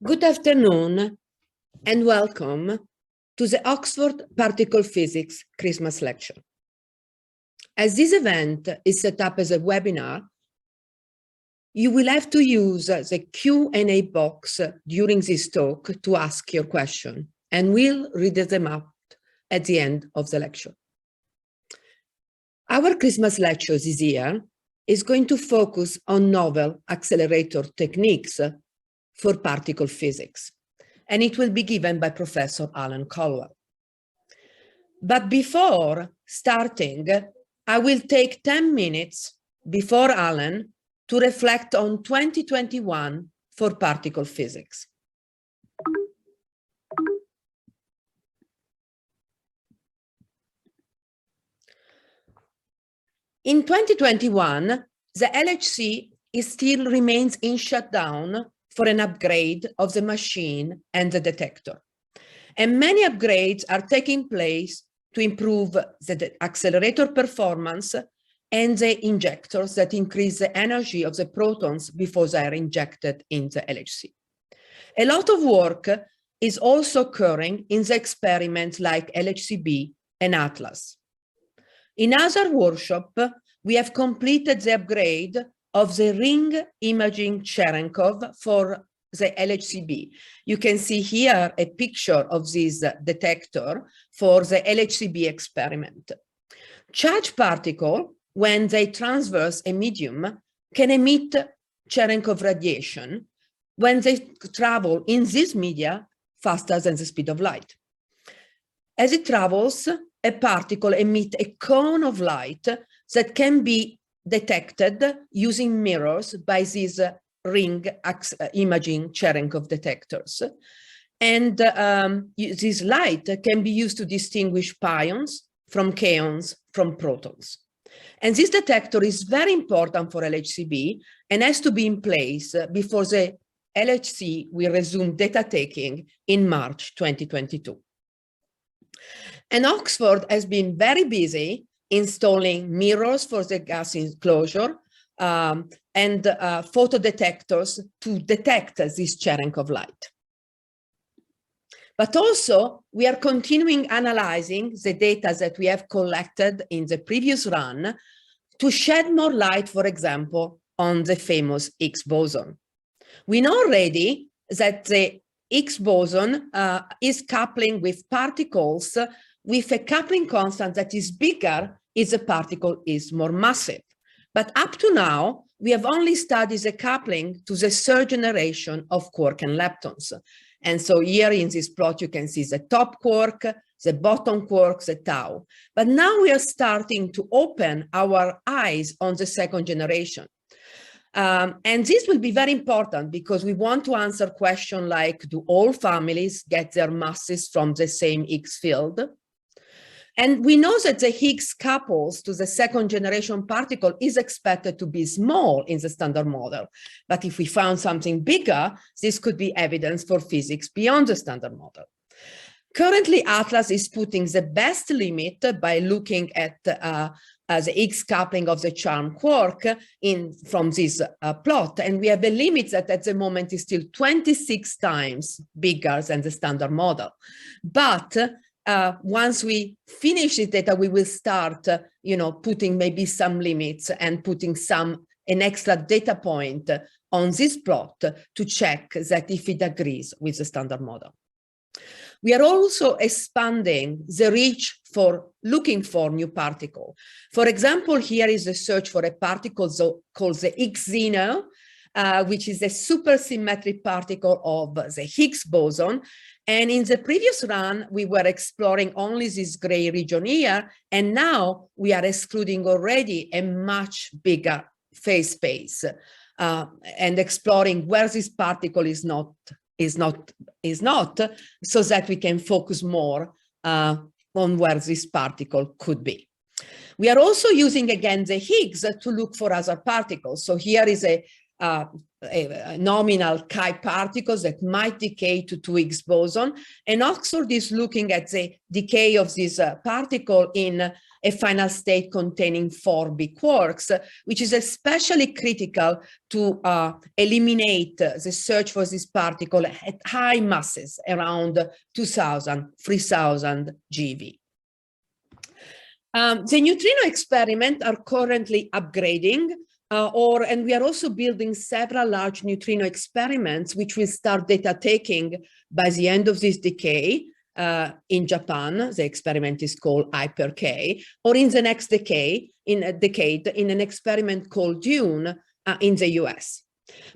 Good afternoon and welcome to the Oxford Particle Physics Christmas Lecture. As this event is set up as a webinar, you will have to use the Q&A box during this talk to ask your question, and we'll read them out at the end of the lecture. Our Christmas lecture this year is going to focus on novel accelerator techniques for particle physics, and it will be given by Professor Alan Caldwell. But before starting, I will take 10 minutes before Alan to reflect on 2021 for particle physics. In 2021, the LHC still remains in shutdown for an upgrade of the machine and the detector. And many upgrades are taking place to improve the accelerator performance and the injectors that increase the energy of the protons before they are injected in the LHC. A lot of work is also occurring in the experiments like LHCb and Atlas. In other workshop, we have completed the upgrade of the ring imaging Cherenkov for the LHCb. You can see here a picture of this detector for the LHCb experiment. Charged particle, when they transverse a medium, can emit Cherenkov radiation when they travel in this media faster than the speed of light. As it travels, a particle emits a cone of light that can be detected using mirrors by these ring imaging Cherenkov detectors. And this light can be used to distinguish pions from kaons from protons. And this detector is very important for LHCb and has to be in place before the LHC will resume data taking in March 2022. And Oxford has been very busy installing mirrors for the gas enclosure and photo detectors to detect this Cherenkov light. But also, we are continuing analyzing the data that we have collected in the previous run to shed more light, for example, on the famous Higgs boson. We know already that the Higgs boson is coupling with particles with a coupling constant that is bigger if the particle is more massive. But up to now, we have only studied the coupling to the third generation of quark and leptons. And so here in this plot, you can see the top quark, the bottom quark, the tau. But now we are starting to open our eyes on the second generation. And this will be very important because we want to answer questions like, do all families get their masses from the same Higgs field? And we know that the Higgs couples to the second generation particle is expected to be small in the standard model. But if we found something bigger, this could be evidence for physics beyond the standard model. Currently, Atlas is putting the best limit by looking at the Higgs coupling of the charm quark from this plot. And we have a limit that at the moment is still 26 times bigger than the standard model. But once we finish this data, we will start, putting maybe some limits and putting an extra data point on this plot to check that if it agrees with the standard model. We are also expanding the reach for looking for new particle. For example, here is a search for a particle called the Higgs Xeno, which is a supersymmetric particle of the Higgs boson. And in the previous run, we were exploring only this gray region here, and now we are excluding already a much bigger phase space and exploring where this particle is not, so that we can focus more on where this particle could be. We are also using again the Higgs to look for other particles. So here is a nominal chi particles that might decay to 2 Higgs boson, and Oxford is looking at the decay of this particle in a final state containing 4 big quarks, which is especially critical to eliminate the search for this particle at high masses, around 2000, 3000 GeV. The neutrino experiment are currently upgrading, and we are also building several large neutrino experiments, which will start data taking by the end of this decade in Japan. The experiment is called HyperK, or in the next decade in an experiment called Dune in the US.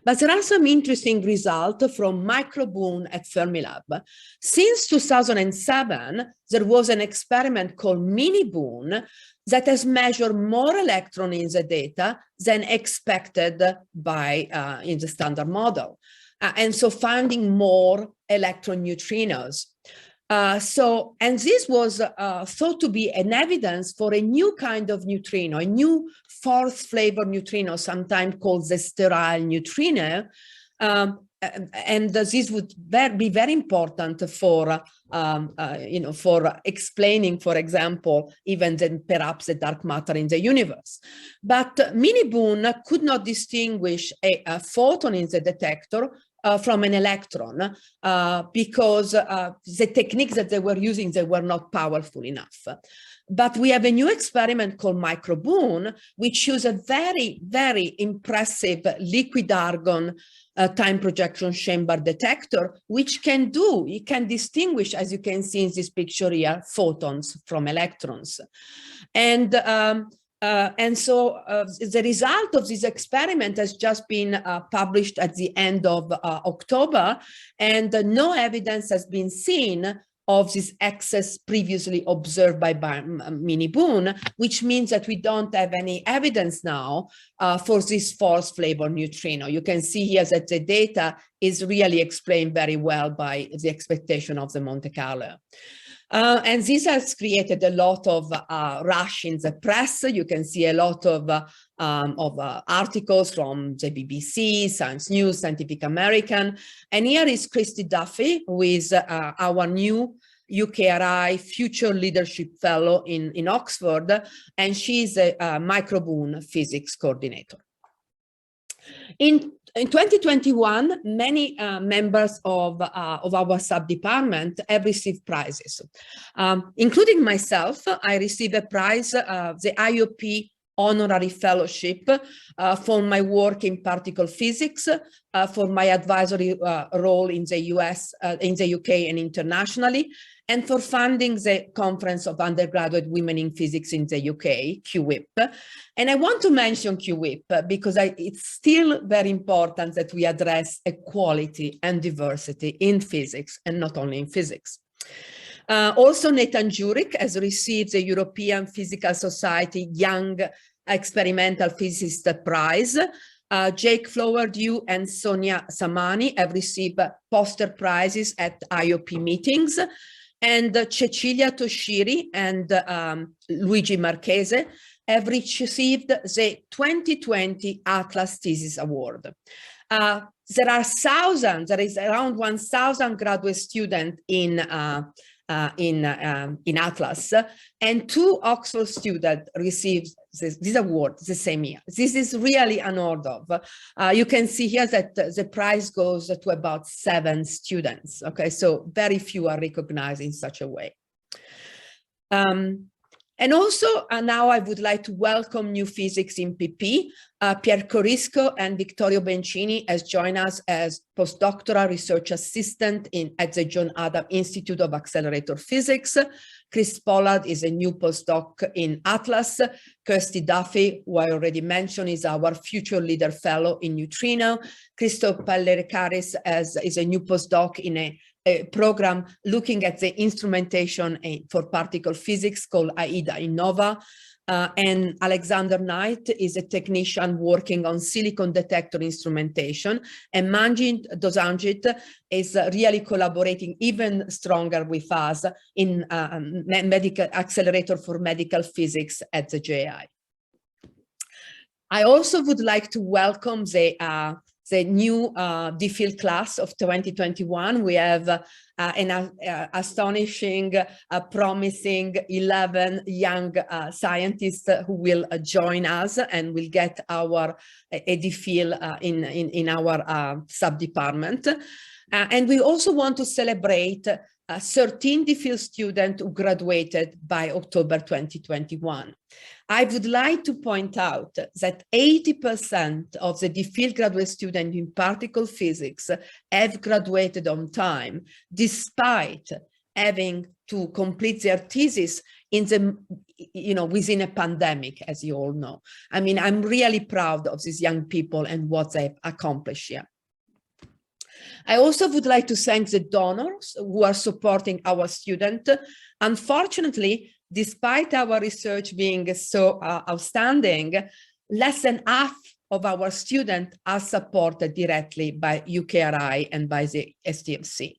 But there are some interesting results from microboon at Fermilab. Since 2007, there was an experiment called mini-boon that has measured more electrons in the data than expected by in the standard model. And so finding more electron neutrinos. And this was thought to be an evidence for a new kind of neutrino, a new fourth flavor neutrino, sometimes called the sterile neutrino. And this would be very important for, for explaining, for example, even then perhaps the dark matter in the universe. But mini-boon could not distinguish a photon in the detector from an electron because the techniques that they were using, they were not powerful enough. But we have a new experiment called microboon, which uses a very, very impressive liquid argon time projection chamber detector, which it can distinguish, as you can see in this picture here, photons from electrons. And so the result of this experiment has just been published at the end of October, and no evidence has been seen of this excess previously observed by mini-boon, which means that we don't have any evidence now for this fourth flavor neutrino. You can see here that the data is really explained very well by the expectation of the Monte Carlo. And this has created a lot of rush in the press. You can see a lot of articles from the BBC, Science News, Scientific American. And here is Christy Duffy, who is our new UKRI Future Leadership Fellow in Oxford, and she's a microboon physics coordinator. In 2021, many members of our sub-department have received prizes, including myself. I received a prize, the IOP Honorary Fellowship for my work in particle physics, for my advisory role in the US, in the UK and internationally, and for funding the Conference of Undergraduate Women in Physics in the UK, QWIP. And I want to mention QWIP because it's still very important that we address equality and diversity in physics, and not only in physics. Also, Nathan Jurek has received the European Physical Society Young Experimental Physicist Prize. Jake Flowerdew and Sonia Samani have received poster prizes at IOP meetings. And Cecilia Toshiri and Luigi Marchese have received the 2020 Atlas Thesis Award. There is around 1,000 graduate students in Atlas, and 2 Oxford students received this award the same year. This is really unheard of. You can see here that the prize goes to about 7 students. Okay, so very few are recognized in such a way. And also now I would like to welcome new physics in PP. Pier Corisco and Vittorio Bencini has joined us as postdoctoral research assistant at the John Adams Institute of Accelerator Physics. Chris Pollard is a new postdoc in Atlas. Kirsty Duffy, who I already mentioned, is our future leader fellow in Neutrino. Christoph Pallerikaris is a new postdoc in a program looking at the instrumentation for particle physics called AIDA Innova. And Alexander Knight is a technician working on silicon detector instrumentation. And Manjit Dosanjit is really collaborating even stronger with us in medical accelerator for medical physics at the JI. I also would like to welcome the the new DPhil class of 2021. We have an astonishing, promising 11 young scientists who will join us and will get our DPhil in our sub-department. And we also want to celebrate 13 DPhil students who graduated by October 2021. I would like to point out that 80% of the DPhil graduate students in particle physics have graduated on time, despite having to complete their thesis in the, within a pandemic, as you all know. I mean, I'm really proud of these young people and what they've accomplished here. I also would like to thank the donors who are supporting our students. Unfortunately, despite our research being so outstanding, less than half of our students are supported directly by UKRI and by the STFC.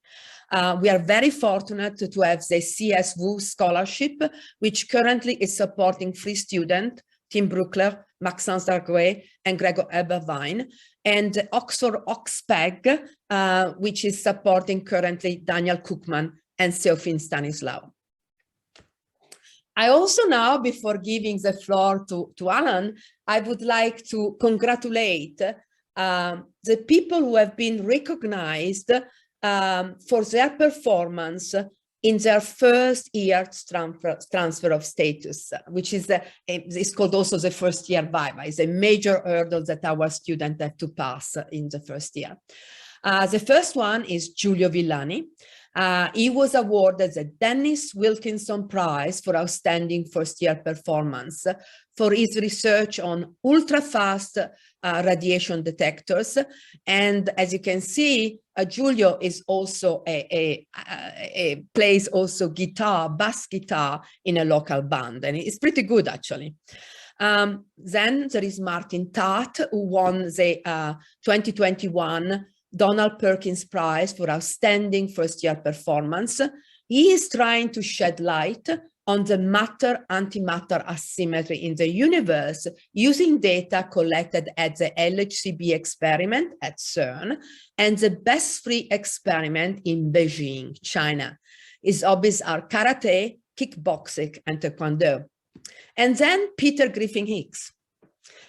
We are very fortunate to have the CSW scholarship, which currently is supporting 3 students, Tim Bruckler, Maxence Darguet, and Gregor Eberwein, and Oxford Oxpeg, which is supporting currently Daniel Cookman and Theophane Stanislaw. I also now, before giving the floor to Alan, I would like to congratulate the people who have been recognized for their performance in their first year transfer of status, which is called also the first year viva. It's a major hurdle that our students have to pass in the first year. The first one is Giulio Villani. He was awarded the Dennis Wilkinson Prize for Outstanding First Year Performance for his research on ultra-fast radiation detectors. And as you can see, Giulio is also plays also guitar, bass guitar in a local band, and it's pretty good actually. Then there is Martin Tat, who won the 2021 Donald Perkins Prize for Outstanding First Year Performance. He is trying to shed light on the matter-antimatter asymmetry in the universe using data collected at the LHCb experiment at CERN and the BESS-free experiment in Beijing, China. His hobbies are karate, kickboxing, and taekwondo. And then Peter Griffin Hicks.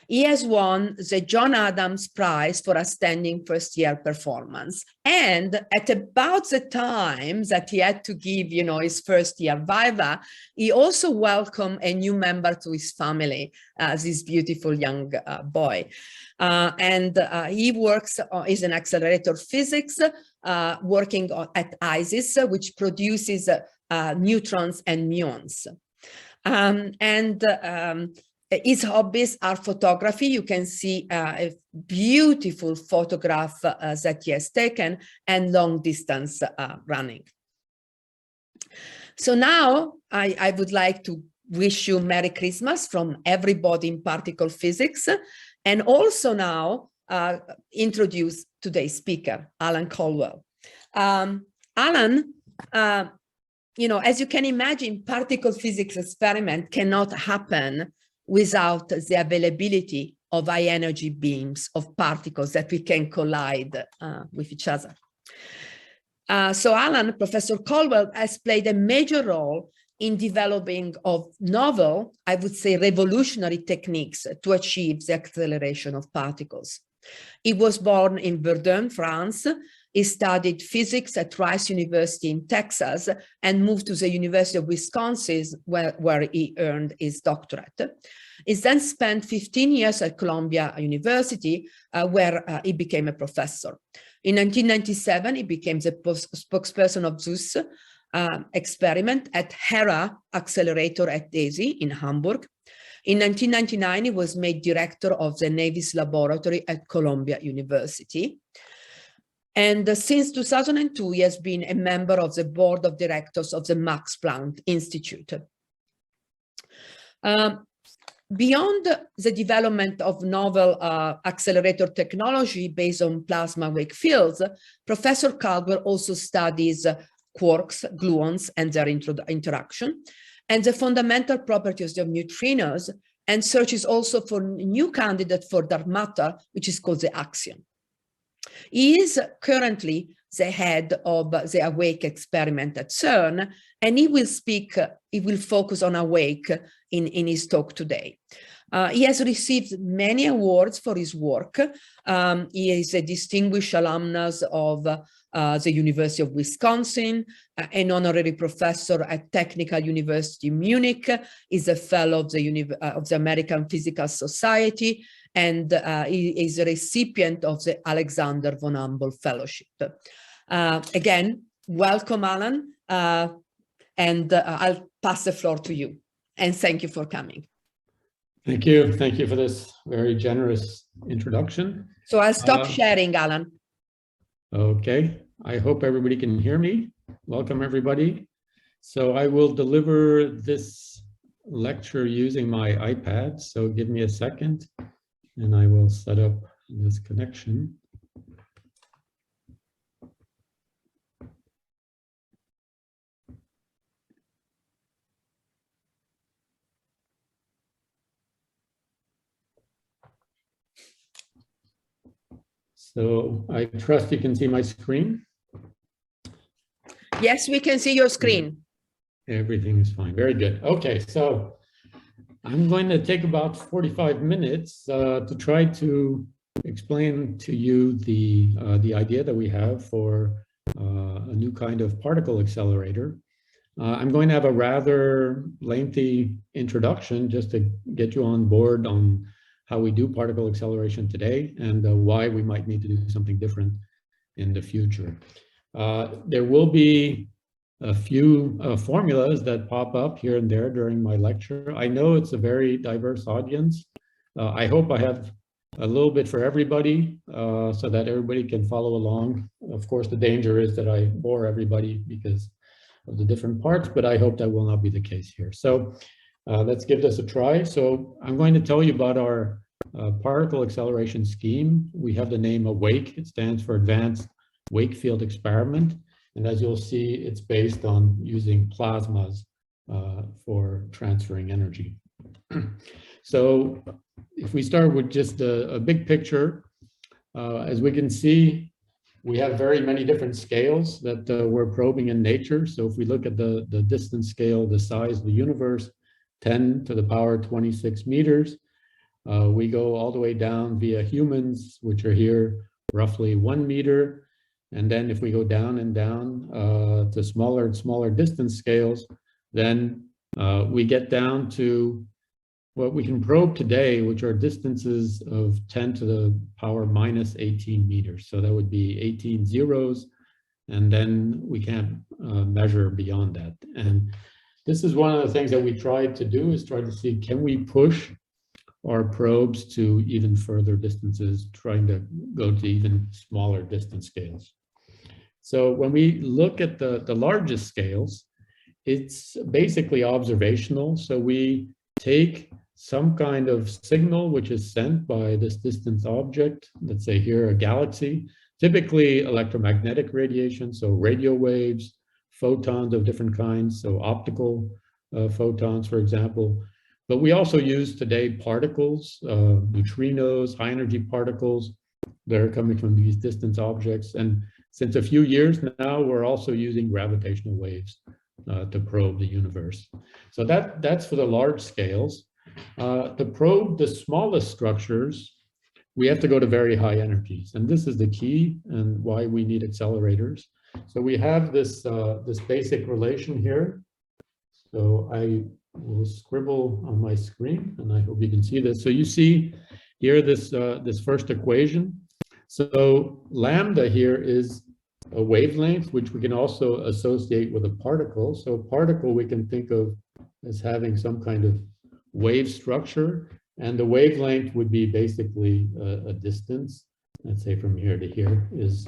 He has won the John Adams Prize for Outstanding First Year Performance. And at about the time that he had to give, his first year viva, he also welcomed a new member to his family, this beautiful young boy. He works, is an accelerator physics, working at ISIS, which produces neutrons and muons. His hobbies are photography. You can see a beautiful photograph that he has taken, and long distance running. So now I would like to wish you Merry Christmas from everybody in particle physics, and also now introduce today's speaker, Alan Caldwell. Alan, as you can imagine, particle physics experiment cannot happen without the availability of high energy beams of particles that we can collide with each other. So Alan, Professor Caldwell, has played a major role in developing of novel, I would say revolutionary techniques to achieve the acceleration of particles. He was born in Verdun, France. He studied physics at Rice University in Texas and moved to the University of Wisconsin, where he earned his doctorate. He then spent 15 years at Columbia University, where he became a professor. In 1997, he became the spokesperson of Zeus experiment at Hera accelerator at DESY in Hamburg. In 1999, he was made director of the Navy's laboratory at Columbia University. And since 2002, he has been a member of the board of directors of the Max Planck Institute. Beyond the development of novel accelerator technology based on plasma wake fields, Professor Caldwell also studies quarks, gluons, and their interaction, and the fundamental properties of neutrinos, and searches also for new candidate for dark matter, which is called the axion. He is currently the head of the Awake experiment at CERN, and he will focus on Awake in his talk today. He has received many awards for his work. He is a distinguished alumnus of the University of Wisconsin, an honorary professor at Technical University Munich, is a fellow of the American Physical Society, and he is a recipient of the Alexander von Humboldt Fellowship. Again, welcome, Alan, and I'll pass the floor to you. And thank you for coming. Thank you. Thank you for this very generous introduction. So I'll stop sharing, Alan. Okay. I hope everybody can hear me. Welcome, everybody. So I will deliver this lecture using my iPad. So give me a second and I will set up this connection. So I trust you can see my screen. Yes, we can see your screen. Everything is fine. Very good. Okay, so I'm going to take about 45 minutes to try to explain to you the idea that we have for a new kind of particle accelerator. I'm going to have a rather lengthy introduction just to get you on board on how we do particle acceleration today and why we might need to do something different in the future. There will be a few formulas that pop up here and there during my lecture. I know it's a very diverse audience. I hope I have a little bit for everybody so that everybody can follow along. Of course, the danger is that I bore everybody because of the different parts, but I hope that will not be the case here. So let's give this a try. So I'm going to tell you about our particle acceleration scheme. We have the name AWAKE. It stands for Advanced Wakefield Experiment. And as you'll see, it's based on using plasmas for transferring energy. So if we start with just a big picture, as we can see, we have very many different scales that we're probing in nature. So if we look at the distance scale, the size of the universe, 10 to the power 26 meters. We go all the way down via humans, which are here roughly 1 meter. And then if we go down and down to smaller and smaller distance scales, then we get down to what we can probe today, which are distances of 10 to the power minus 18 meters. So that would be 18 zeros. And then we can't measure beyond that. And this is one of the things that we tried to do, is try to see, can we push our probes to even further distances, trying to go to even smaller distance scales. So when we look at the largest scales, it's basically observational. So we take some kind of signal which is sent by this distance object, let's say here a galaxy, typically electromagnetic radiation, so radio waves, photons of different kinds, so optical photons, for example. But we also use today particles, neutrinos, high energy particles that are coming from these distance objects. And since a few years now, we're also using gravitational waves to probe the universe. So that's for the large scales. To probe the smallest structures, we have to go to very high energies. And this is the key and why we need accelerators. So we have this, this basic relation here. So I will scribble on my screen, and I hope you can see this. So you see here this, this first equation. So lambda here is a wavelength, which we can also associate with a particle. So a particle we can think of as having some kind of wave structure, and the wavelength would be basically a distance. Let's say from here to here is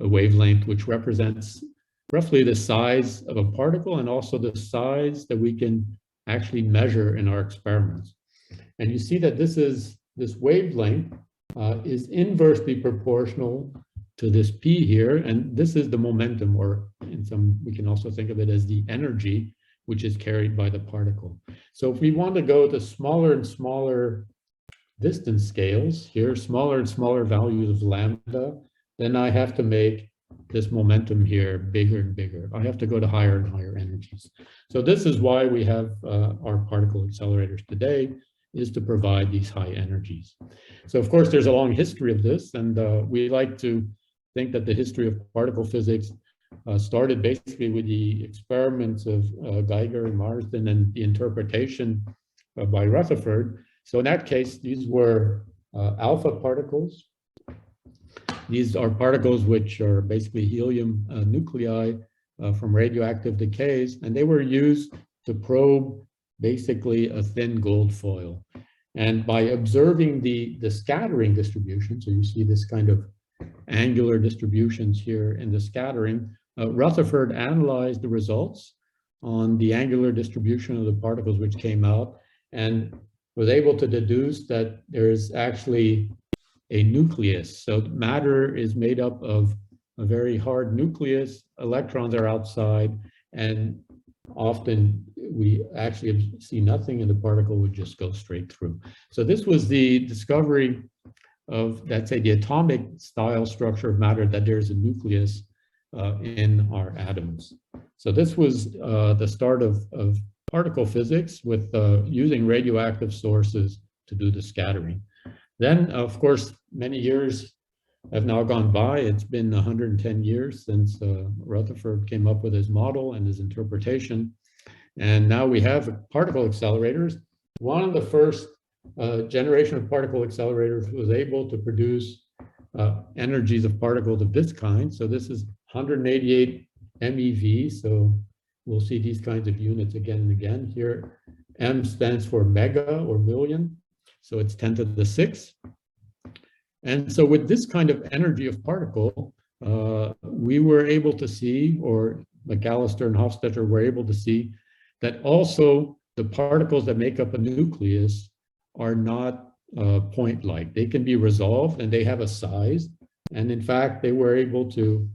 a wavelength, which represents roughly the size of a particle and also the size that we can actually measure in our experiments. And you see that this wavelength is inversely proportional to this P here, and this is the momentum, or in some, we can also think of it as the energy which is carried by the particle. So if we want to go to smaller and smaller distance scales, here smaller and smaller values of lambda, then I have to make this momentum here bigger and bigger. I have to go to higher and higher energies. So this is why we have our particle accelerators today, is to provide these high energies. So of course, there's a long history of this, and we like to think that the history of particle physics started basically with the experiments of Geiger and Marsden and the interpretation by Rutherford. So in that case, these were alpha particles. These are particles which are basically helium nuclei from radioactive decays, and they were used to probe basically a thin gold foil. And by observing the scattering distribution, so you see this kind of angular distributions here in the scattering, Rutherford analyzed the results on the angular distribution of the particles which came out, and was able to deduce that there is actually a nucleus. So matter is made up of a very hard nucleus, electrons are outside, and often we actually see nothing and the particle would just go straight through. So this was the discovery of, let's say, the atomic style structure of matter, that there's a nucleus in our atoms. So this was the start of particle physics, with using radioactive sources to do the scattering. Then, of course, many years have now gone by. It's been 110 years since Rutherford came up with his model and his interpretation. And now we have particle accelerators. One of the first generation of particle accelerators was able to produce energies of particles of this kind. So this is 188 MeV. So we'll see these kinds of units again and again. Here, M stands for mega or million. So it's 10 to the 6. And so with this kind of energy of particle, we were able to see, or McAllister and Hofstetter were able to see, that also the particles that make up a nucleus are not point-like. They can be resolved and they have a size. And in fact, they were able to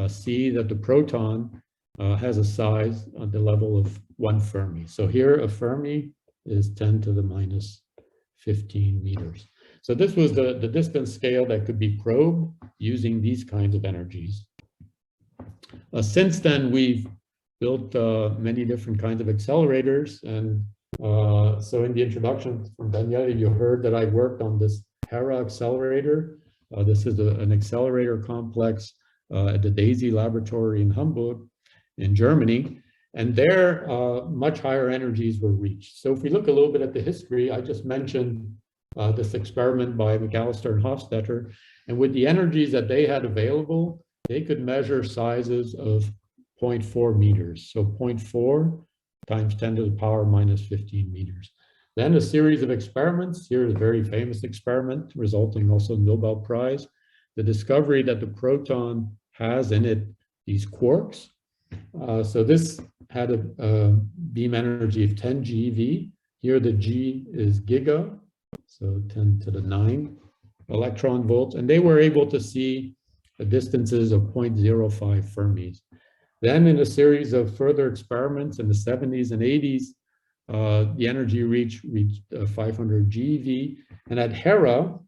see that the proton has a size on the level of 1 Fermi. So here a Fermi is 10 to the minus 15 meters. So this was the distance scale that could be probed using these kinds of energies. Since then, we've built many different kinds of accelerators. And so in the introduction from Daniela, you heard that I worked on this Hera accelerator. This is an accelerator complex at the DAISY laboratory in Hamburg in Germany. And there, much higher energies were reached. So if we look a little bit at the history, I just mentioned this experiment by McAllister and Hofstetter. And with the energies that they had available, they could measure sizes of 0.4 meters. So 0.4 times 10 to the power minus 15 meters. Then a series of experiments. Here is a very famous experiment, resulting also in Nobel Prize. The discovery that the proton has in it these quarks. So this had a beam energy of 10 GeV. Here the G is giga, so 10 to the 9 electron volts. And they were able to see the distances of 0.05 Fermis. Then in a series of further experiments in the 70s and 80s, the energy reached 500 GeV. And at Hera,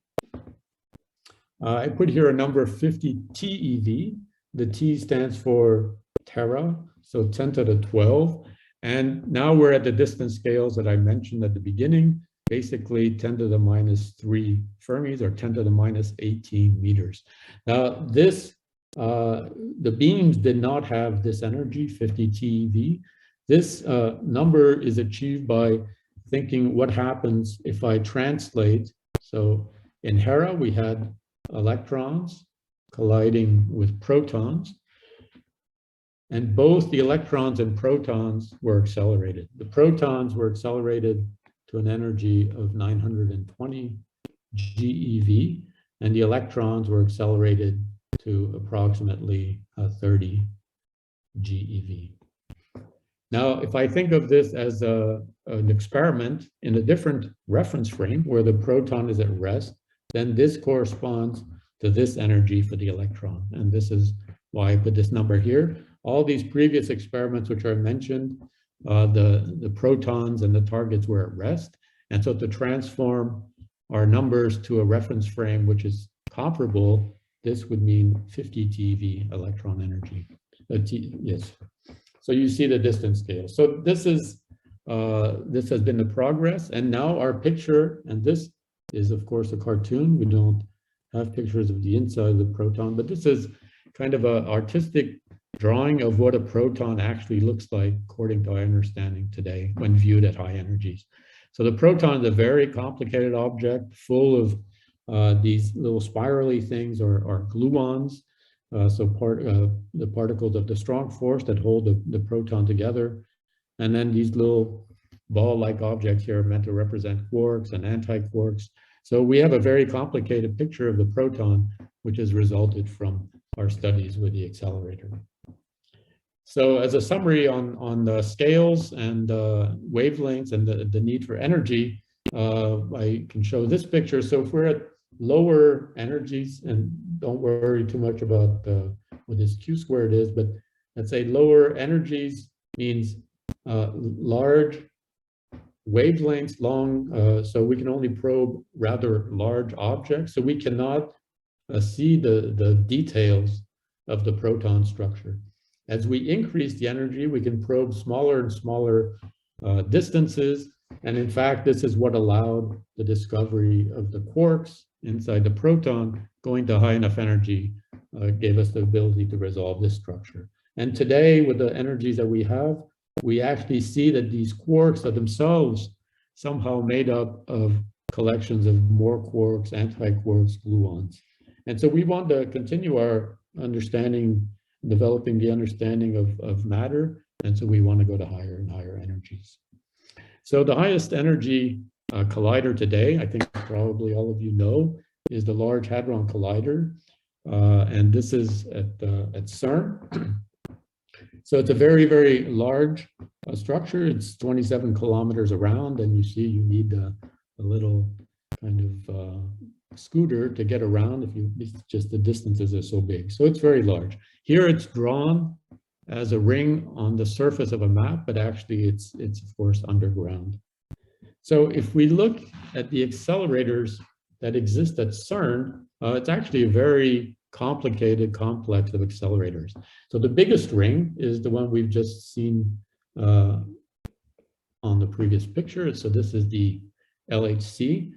I put here a number of 50 TeV. The T stands for tera, so 10 to the 12. And now we're at the distance scales that I mentioned at the beginning, basically 10 to the minus 3 Fermis, or 10 to the minus 18 meters. Now this, the beams did not have this energy, 50 TeV. This number is achieved by thinking what happens if I translate. So in Hera, we had electrons colliding with protons. And both the electrons and protons were accelerated. The protons were accelerated to an energy of 920 GeV, and the electrons were accelerated to approximately 30 GeV. Now, if I think of this as an experiment in a different reference frame where the proton is at rest, then this corresponds to this energy for the electron. And this is why I put this number here. All these previous experiments which I mentioned, the protons and the targets were at rest. And so to transform our numbers to a reference frame which is comparable, this would mean 50 TeV electron energy. Yes. So you see the distance scale. So this has been the progress, and now our picture, and this is of course a cartoon. We don't have pictures of the inside of the proton, but this is kind of an artistic drawing of what a proton actually looks like according to our understanding today when viewed at high energies. So the proton is a very complicated object full of these little spirally things or gluons. The particles of the strong force that hold the proton together. And then these little ball-like objects here are meant to represent quarks and antiquarks. So we have a very complicated picture of the proton, which has resulted from our studies with the accelerator. So as a summary on the scales and wavelengths and the need for energy, I can show this picture. So if we're at lower energies, and don't worry too much about what this Q squared is, but let's say lower energies means large wavelengths long, so we can only probe rather large objects, so we cannot see the details of the proton structure. As we increase the energy, we can probe smaller and smaller distances, and in fact, this is what allowed the discovery of the quarks inside the proton. Going to high enough energy gave us the ability to resolve this structure. And today, with the energies that we have, we actually see that these quarks are themselves somehow made up of collections of more quarks, antiquarks, gluons. And so we want to continue our understanding, developing the understanding of matter. And so we want to go to higher and higher energies. So the highest energy collider today, I think probably all of you know, is the Large Hadron Collider. And this is at CERN. So it's a very, very large structure. It's 27 kilometers around, and you see you need a little kind of scooter to get around. It's just the distances are so big. So it's very large. Here it's drawn as a ring on the surface of a map, but actually it's of course underground. So if we look at the accelerators that exist at CERN, it's actually a very complicated complex of accelerators. So the biggest ring is the one we've just seen on the previous picture. So this is the LHC.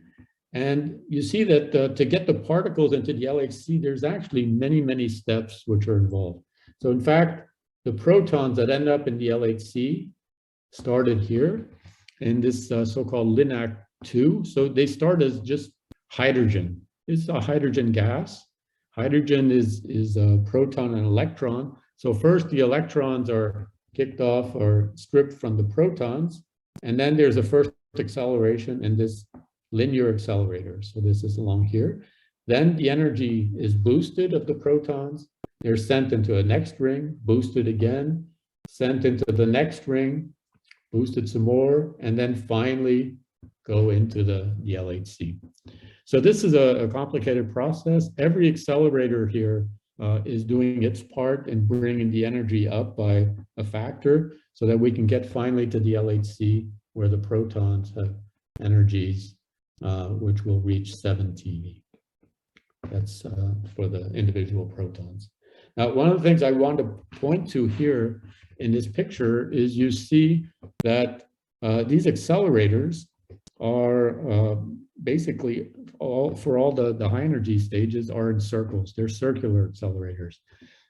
And you see that to get the particles into the LHC, there's actually many, many steps which are involved. So in fact, the protons that end up in the LHC started here in this so-called LINAC 2. So they start as just hydrogen. It's a hydrogen gas. Hydrogen is a proton and electron. So first the electrons are kicked off or stripped from the protons. And then there's a first acceleration in this linear accelerator. So this is along here. Then the energy is boosted of the protons. They're sent into a next ring, boosted again, sent into the next ring, boosted some more, and then finally go into the LHC. So this is a complicated process. Every accelerator here is doing its part in bringing the energy up by a factor so that we can get finally to the LHC where the protons have energies which will reach 7 TeV. That's for the individual protons. Now, one of the things I want to point to here in this picture is you see that these accelerators are basically for all the high energy stages are in circles. They're circular accelerators.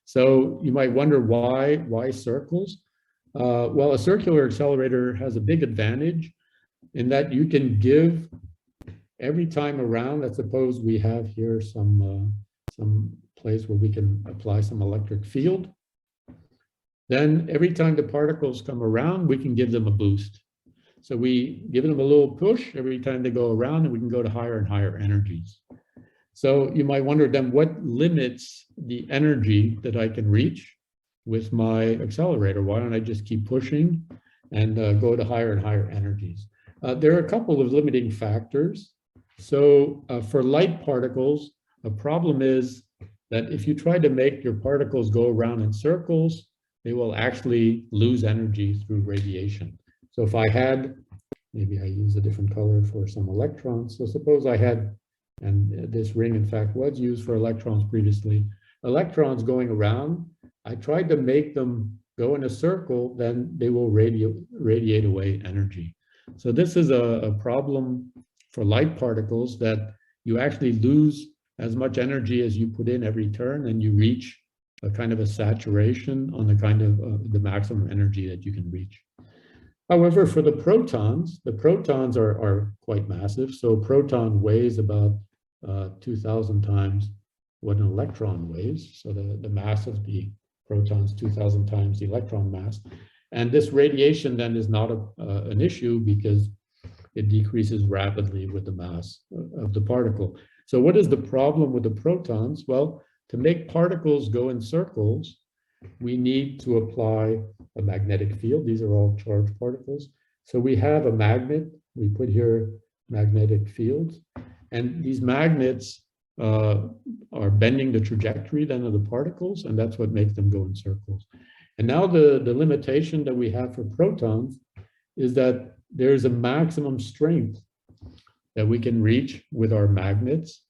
So you might wonder why circles? Well, a circular accelerator has a big advantage in that you can give every time around. Let's suppose we have here some place where we can apply some electric field. Then every time the particles come around, we can give them a boost. So we give them a little push every time they go around, and we can go to higher and higher energies. So you might wonder then, what limits the energy that I can reach with my accelerator? Why don't I just keep pushing and go to higher and higher energies? There are a couple of limiting factors. So for light particles, a problem is that if you try to make your particles go around in circles, they will actually lose energy through radiation. So if I had, maybe I use a different color for some electrons. So suppose I had And this ring, in fact, was used for electrons previously. Electrons going around, I tried to make them go in a circle, then they will radiate away energy. So this is a problem for light particles, that you actually lose as much energy as you put in every turn, and you reach a kind of a saturation on the kind of the maximum energy that you can reach. However, for the protons are quite massive. So a proton weighs about 2,000 times what an electron weighs. So the mass of the proton is 2,000 times the electron mass. And this radiation then is not an issue, because it decreases rapidly with the mass of the particle. So what is the problem with the protons? Well, to make particles go in circles, we need to apply a magnetic field. These are all charged particles. So we have a magnet. We put here magnetic fields. And these magnets are bending the trajectory then of the particles, and that's what makes them go in circles. And now the limitation that we have for protons is that there's a maximum strength that we can reach with our magnets.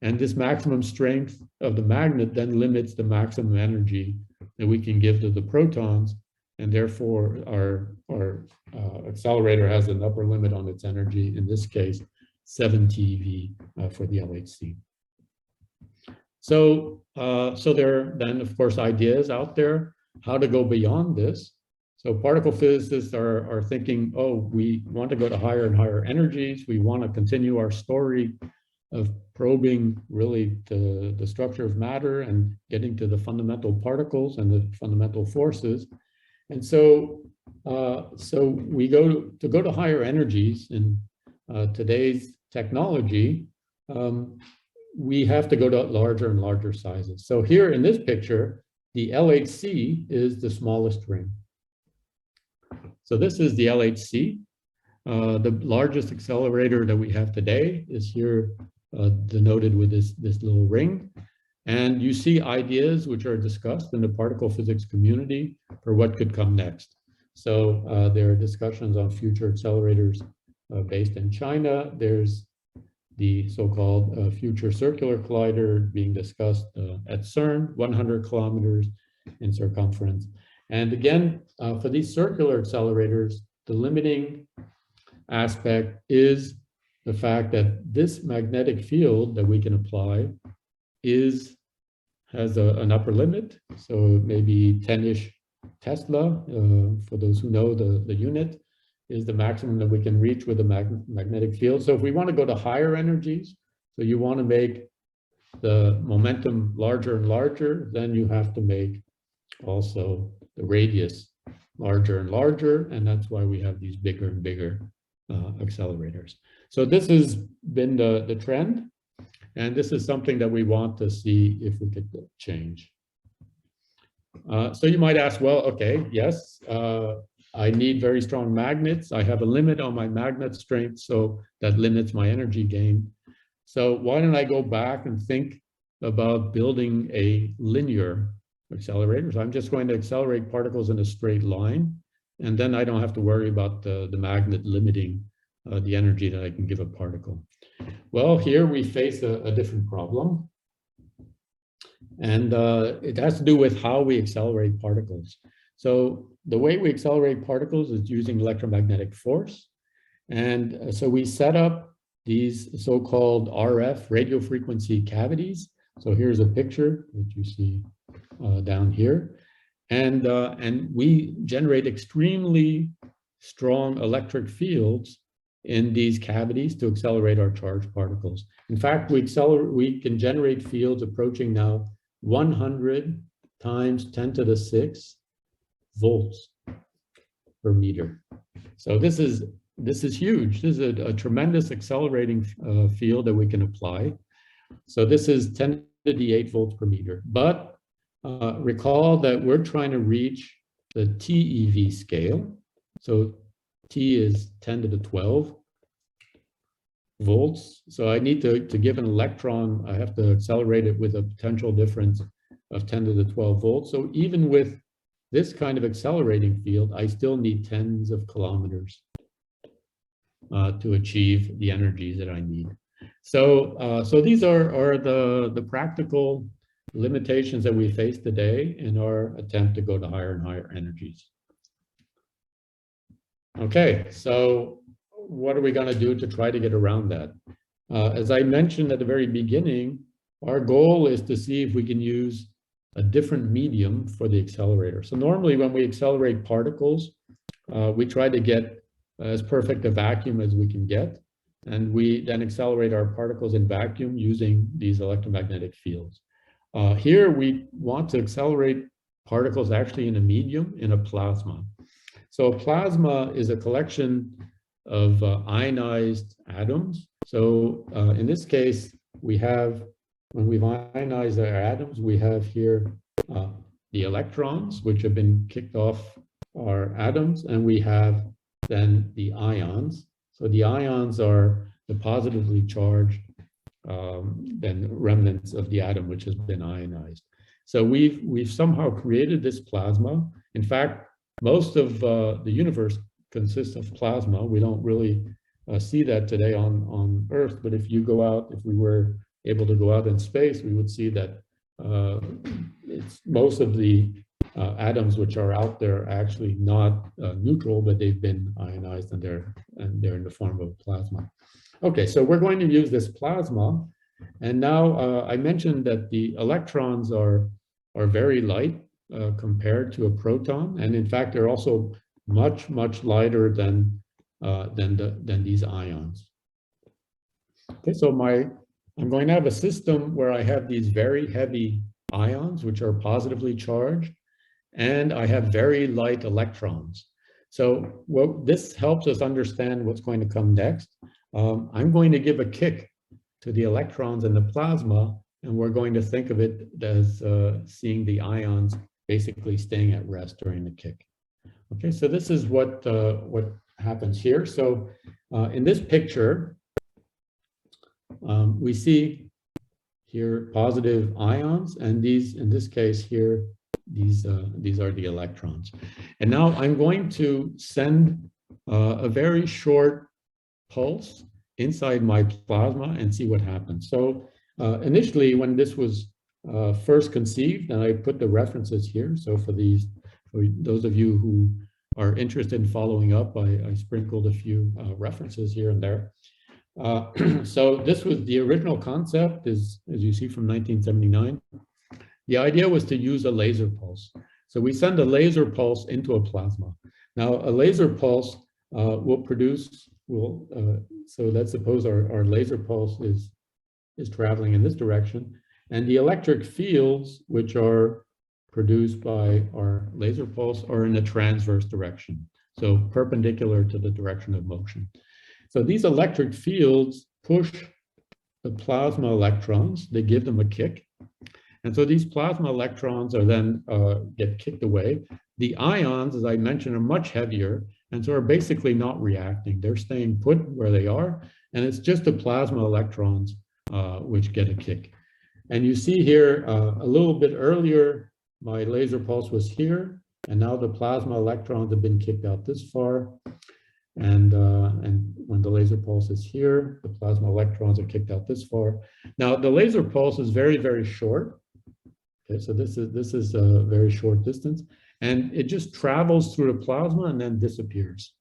And this maximum strength of the magnet then limits the maximum energy that we can give to the protons. And therefore, our accelerator has an upper limit on its energy, in this case, 7 TeV for the LHC. So there are then, of course, ideas out there how to go beyond this. So particle physicists are thinking, oh, we want to go to higher and higher energies. We want to continue our story of probing really the structure of matter and getting to the fundamental particles and the fundamental forces. And so we go to higher energies in today's technology. We have to go to larger and larger sizes. So here in this picture, the LHC is the smallest ring. So this is the LHC. The largest accelerator that we have today is here denoted with this little ring. And you see ideas which are discussed in the particle physics community for what could come next. So there are discussions on future accelerators based in China. There's the so-called future circular collider being discussed at CERN, 100 kilometers in circumference. And again, for these circular accelerators, the limiting aspect is the fact that this magnetic field that we can apply has an upper limit. So maybe 10-ish Tesla, for those who know the unit, is the maximum that we can reach with a magnetic field. So if we want to go to higher energies, so you want to make the momentum larger and larger, then you have to make also the radius larger and larger, and that's why we have these bigger and bigger accelerators. So this has been the trend, and this is something that we want to see if we could change. So you might ask, well, okay, yes, I need very strong magnets. I have a limit on my magnet strength, so that limits my energy gain. So why don't I go back and think about building a linear accelerator? So I'm just going to accelerate particles in a straight line, and then I don't have to worry about the magnet limiting the energy that I can give a particle. Well, here we face a different problem, and it has to do with how we accelerate particles. So the way we accelerate particles is using electromagnetic force. And so we set up these so-called RF radio frequency cavities. So here's a picture that you see down here. And we generate extremely strong electric fields in these cavities to accelerate our charged particles. In fact, we can generate fields approaching now 100 times 10 to the 6 volts per meter. So this is huge. This is a tremendous accelerating field that we can apply. So this is 10 to the 8 volts per meter. But recall that we're trying to reach the TeV scale. So T is 10 to the 12 volts. So I need to give an electron, I have to accelerate it with a potential difference of 10 to the 12 volts. So even with this kind of accelerating field, I still need tens of kilometers to achieve the energies that I need. So these are the practical limitations that we face today in our attempt to go to higher and higher energies. Okay, so what are we going to do to try to get around that? As I mentioned at the very beginning, our goal is to see if we can use a different medium for the accelerator. So normally when we accelerate particles, we try to get as perfect a vacuum as we can get. And we then accelerate our particles in vacuum using these electromagnetic fields. Here we want to accelerate particles actually in a medium, in a plasma. So a plasma is a collection of ionized atoms. So in this case, we have, when we've ionized our atoms, we have here the electrons, which have been kicked off our atoms, and we have then the ions. So the ions are the positively charged then remnants of the atom, which has been ionized. So we've somehow created this plasma. In fact, most of the universe consists of plasma. We don't really see that today on Earth, but if you go out, if we were able to go out in space, we would see that it's most of the atoms which are out there are actually not neutral, but they've been ionized and they're in the form of plasma. Okay, so we're going to use this plasma, and now I mentioned that the electrons are very light compared to a proton, and in fact they're also much lighter than these ions. Okay, so I'm going to have a system where I have these very heavy ions which are positively charged, and I have very light electrons. So this helps us understand what's going to come next. I'm going to give a kick to the electrons in the plasma, and we're going to think of it as seeing the ions basically staying at rest during the kick. Okay, so this is what happens here. So in this picture, we see here positive ions, and these, in this case here, these are the electrons. And now I'm going to send a very short pulse inside my plasma and see what happens. So initially, when this was first conceived, and I put the references here. So for those of you who are interested in following up, I sprinkled a few references here and there. So this was the original concept, as you see, from 1979. The idea was to use a laser pulse. So we send a laser pulse into a plasma. Now a laser pulse will produce, so let's suppose our laser pulse is traveling in this direction, and the electric fields which are produced by our laser pulse are in a transverse direction, so perpendicular to the direction of motion. So these electric fields push the plasma electrons, they give them a kick. And so these plasma electrons are then get kicked away. The ions, as I mentioned, are much heavier, and so are basically not reacting. They're staying put where they are, and it's just the plasma electrons which get a kick. And you see here, a little bit earlier, my laser pulse was here, and now the plasma electrons have been kicked out this far. And when the laser pulse is here, the plasma electrons are kicked out this far. Now the laser pulse is very short. Okay, so this is a very short distance, and it just travels through the plasma and then disappears.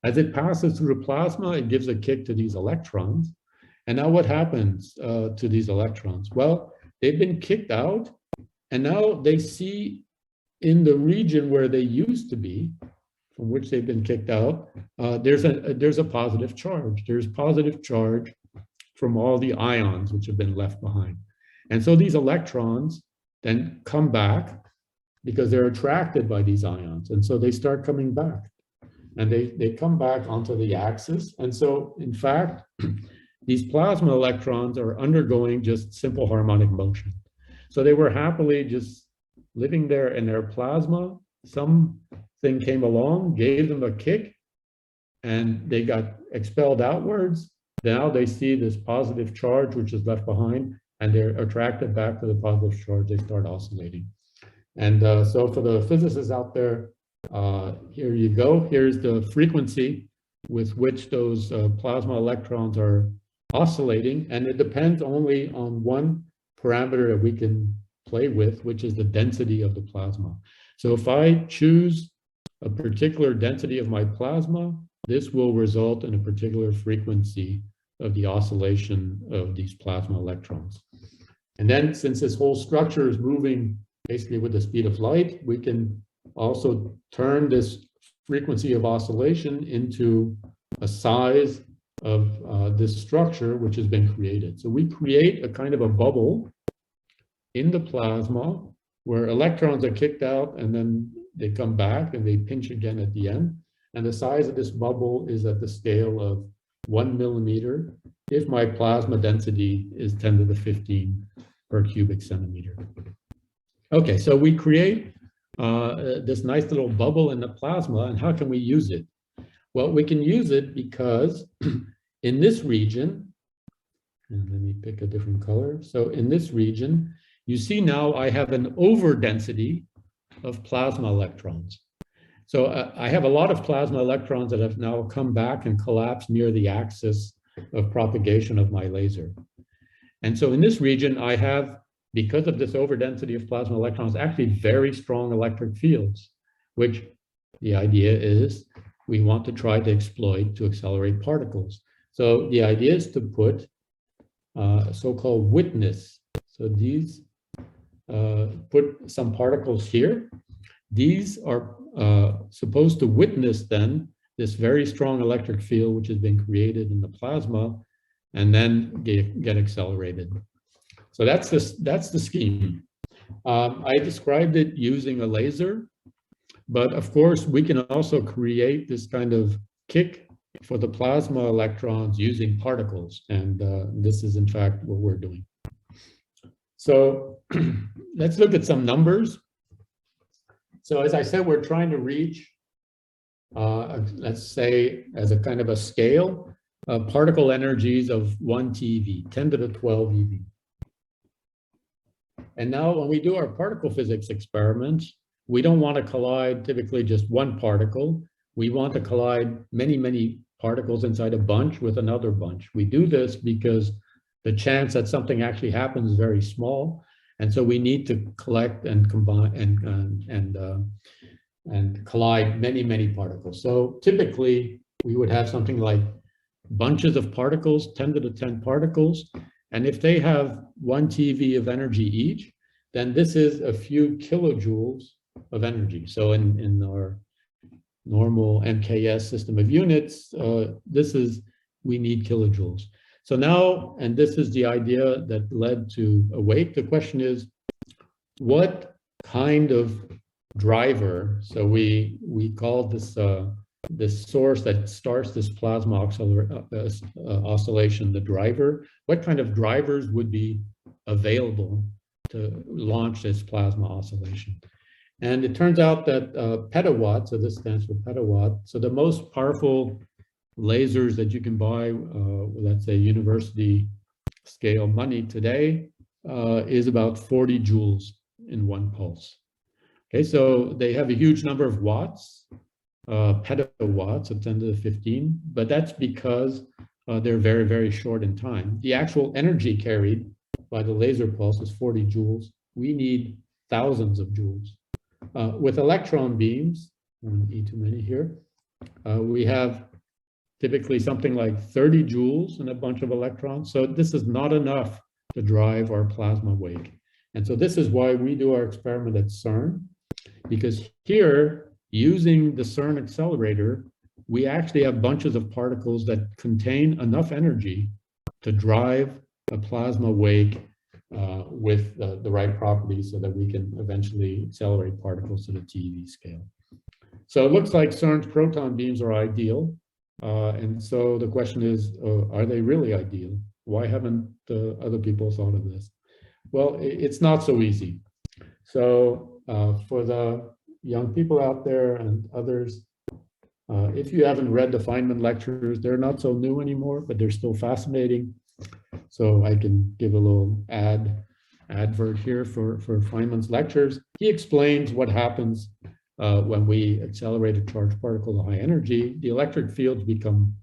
As it passes through the plasma, it gives a kick to these electrons. And now what happens to these electrons? Well, they've been kicked out, and now they see in the region where they used to be, from which they've been kicked out, there's a positive charge. There's positive charge from all the ions which have been left behind. And so these electrons then come back because they're attracted by these ions. And so they start coming back, and they come back onto the axis. And so in fact, these plasma electrons are undergoing just simple harmonic motion. So they were happily just living there in their plasma. Something came along, gave them a kick, and they got expelled outwards. Now they see this positive charge which is left behind, and they're attracted back to the positive charge. They start oscillating. And so for the physicists out there, here you go. Here's the frequency with which those plasma electrons are oscillating, and it depends only on one parameter that we can play with, which is the density of the plasma. So if I choose a particular density of my plasma, this will result in a particular frequency of the oscillation of these plasma electrons. And then since this whole structure is moving basically with the speed of light, we can also turn this frequency of oscillation into a size of this structure which has been created. So we create a kind of a bubble in the plasma where electrons are kicked out and then they come back and they pinch again at the end. And the size of this bubble is at the scale of 1 millimeter if my plasma density is 10 to the 15 per cubic centimeter. Okay, so we create this nice little bubble in the plasma, and how can we use it? Well, we can use it because in this region, and let me pick a different color. So in this region, you see now I have an overdensity of plasma electrons. So I have a lot of plasma electrons that have now come back and collapsed near the axis of propagation of my laser. And so in this region, I have, because of this overdensity of plasma electrons, actually very strong electric fields, which the idea is we want to try to exploit to accelerate particles. So the idea is to put a so-called witness. So these put some particles here. These are supposed to witness then this very strong electric field which has been created in the plasma and then get accelerated. So that's the scheme. I described it using a laser, but of course we can also create this kind of kick for the plasma electrons using particles, and this is in fact what we're doing. So let's look at some numbers. So as I said, we're trying to reach, let's say, as a kind of a scale, particle energies of 1 TeV, 10 to the 12 eV. And now when we do our particle physics experiments, we don't want to collide typically just one particle. We want to collide many, many particles inside a bunch with another bunch. We do this because the chance that something actually happens is very small. And so we need to collect and combine and collide many, many particles. So typically we would have something like bunches of particles, 10 to the 10 particles. And if they have 1 TeV of energy each, then this is a few kilojoules of energy. So in our normal MKS system of units, we need kilojoules. So now, and this is the idea that led to Awake, the question is, what kind of driver, so we call this this source that starts this plasma oscillation, the driver, what kind of drivers would be available to launch this plasma oscillation? And it turns out that petawatt, so this stands for petawatt, so the most powerful lasers that you can buy, let's say university scale money today, is about 40 joules in one pulse. Okay, so they have a huge number of watts, petawatts of 10 to the 15, but that's because they're very, very short in time. The actual energy carried by the laser pulse is 40 joules. We need thousands of joules. With electron beams, I don't need too many here, we have typically something like 30 joules and a bunch of electrons. So this is not enough to drive our plasma wake. And so this is why we do our experiment at CERN, because here, using the CERN accelerator, we actually have bunches of particles that contain enough energy to drive a plasma wake with the right properties so that we can eventually accelerate particles to the TeV scale. So it looks like CERN's proton beams are ideal. And so the question is, are they really ideal? Why haven't other people thought of this? Well, it's not so easy. So for the young people out there and others, if you haven't read the Feynman lectures, they're not so new anymore, but they're still fascinating. So I can give a little advert here for Feynman's lectures. He explains what happens when we accelerate a charged particle to high energy. The electric fields become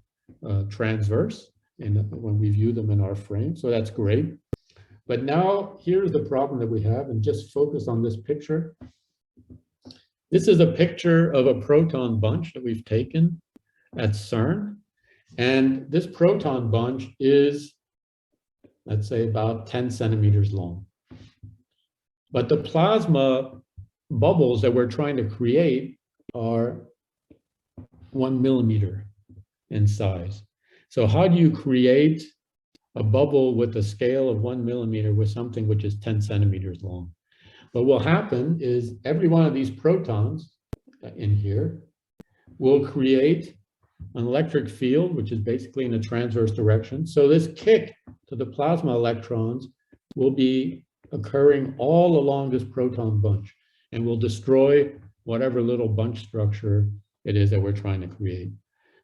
transverse. when we view them in our frame. So that's great. But now here's the problem that we have, and just focus on this picture. This is a picture of a proton bunch that we've taken at CERN. And this proton bunch is, let's say, about 10 centimeters long. But the plasma bubbles that we're trying to create are 1 millimeter in size. So how do you create a bubble with a scale of 1 millimeter with something which is 10 centimeters long? What will happen is every one of these protons in here will create an electric field, which is basically in a transverse direction. So this kick to the plasma electrons will be occurring all along this proton bunch and will destroy whatever little bunch structure it is that we're trying to create.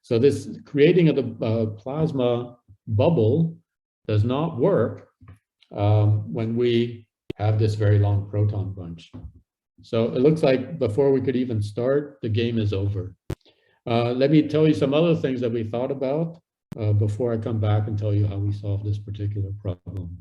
So this creating of the plasma bubble does not work when we have this very long proton bunch. So it looks like before we could even start, the game is over. Let me tell you some other things that we thought about before I come back and tell you how we solve this particular problem.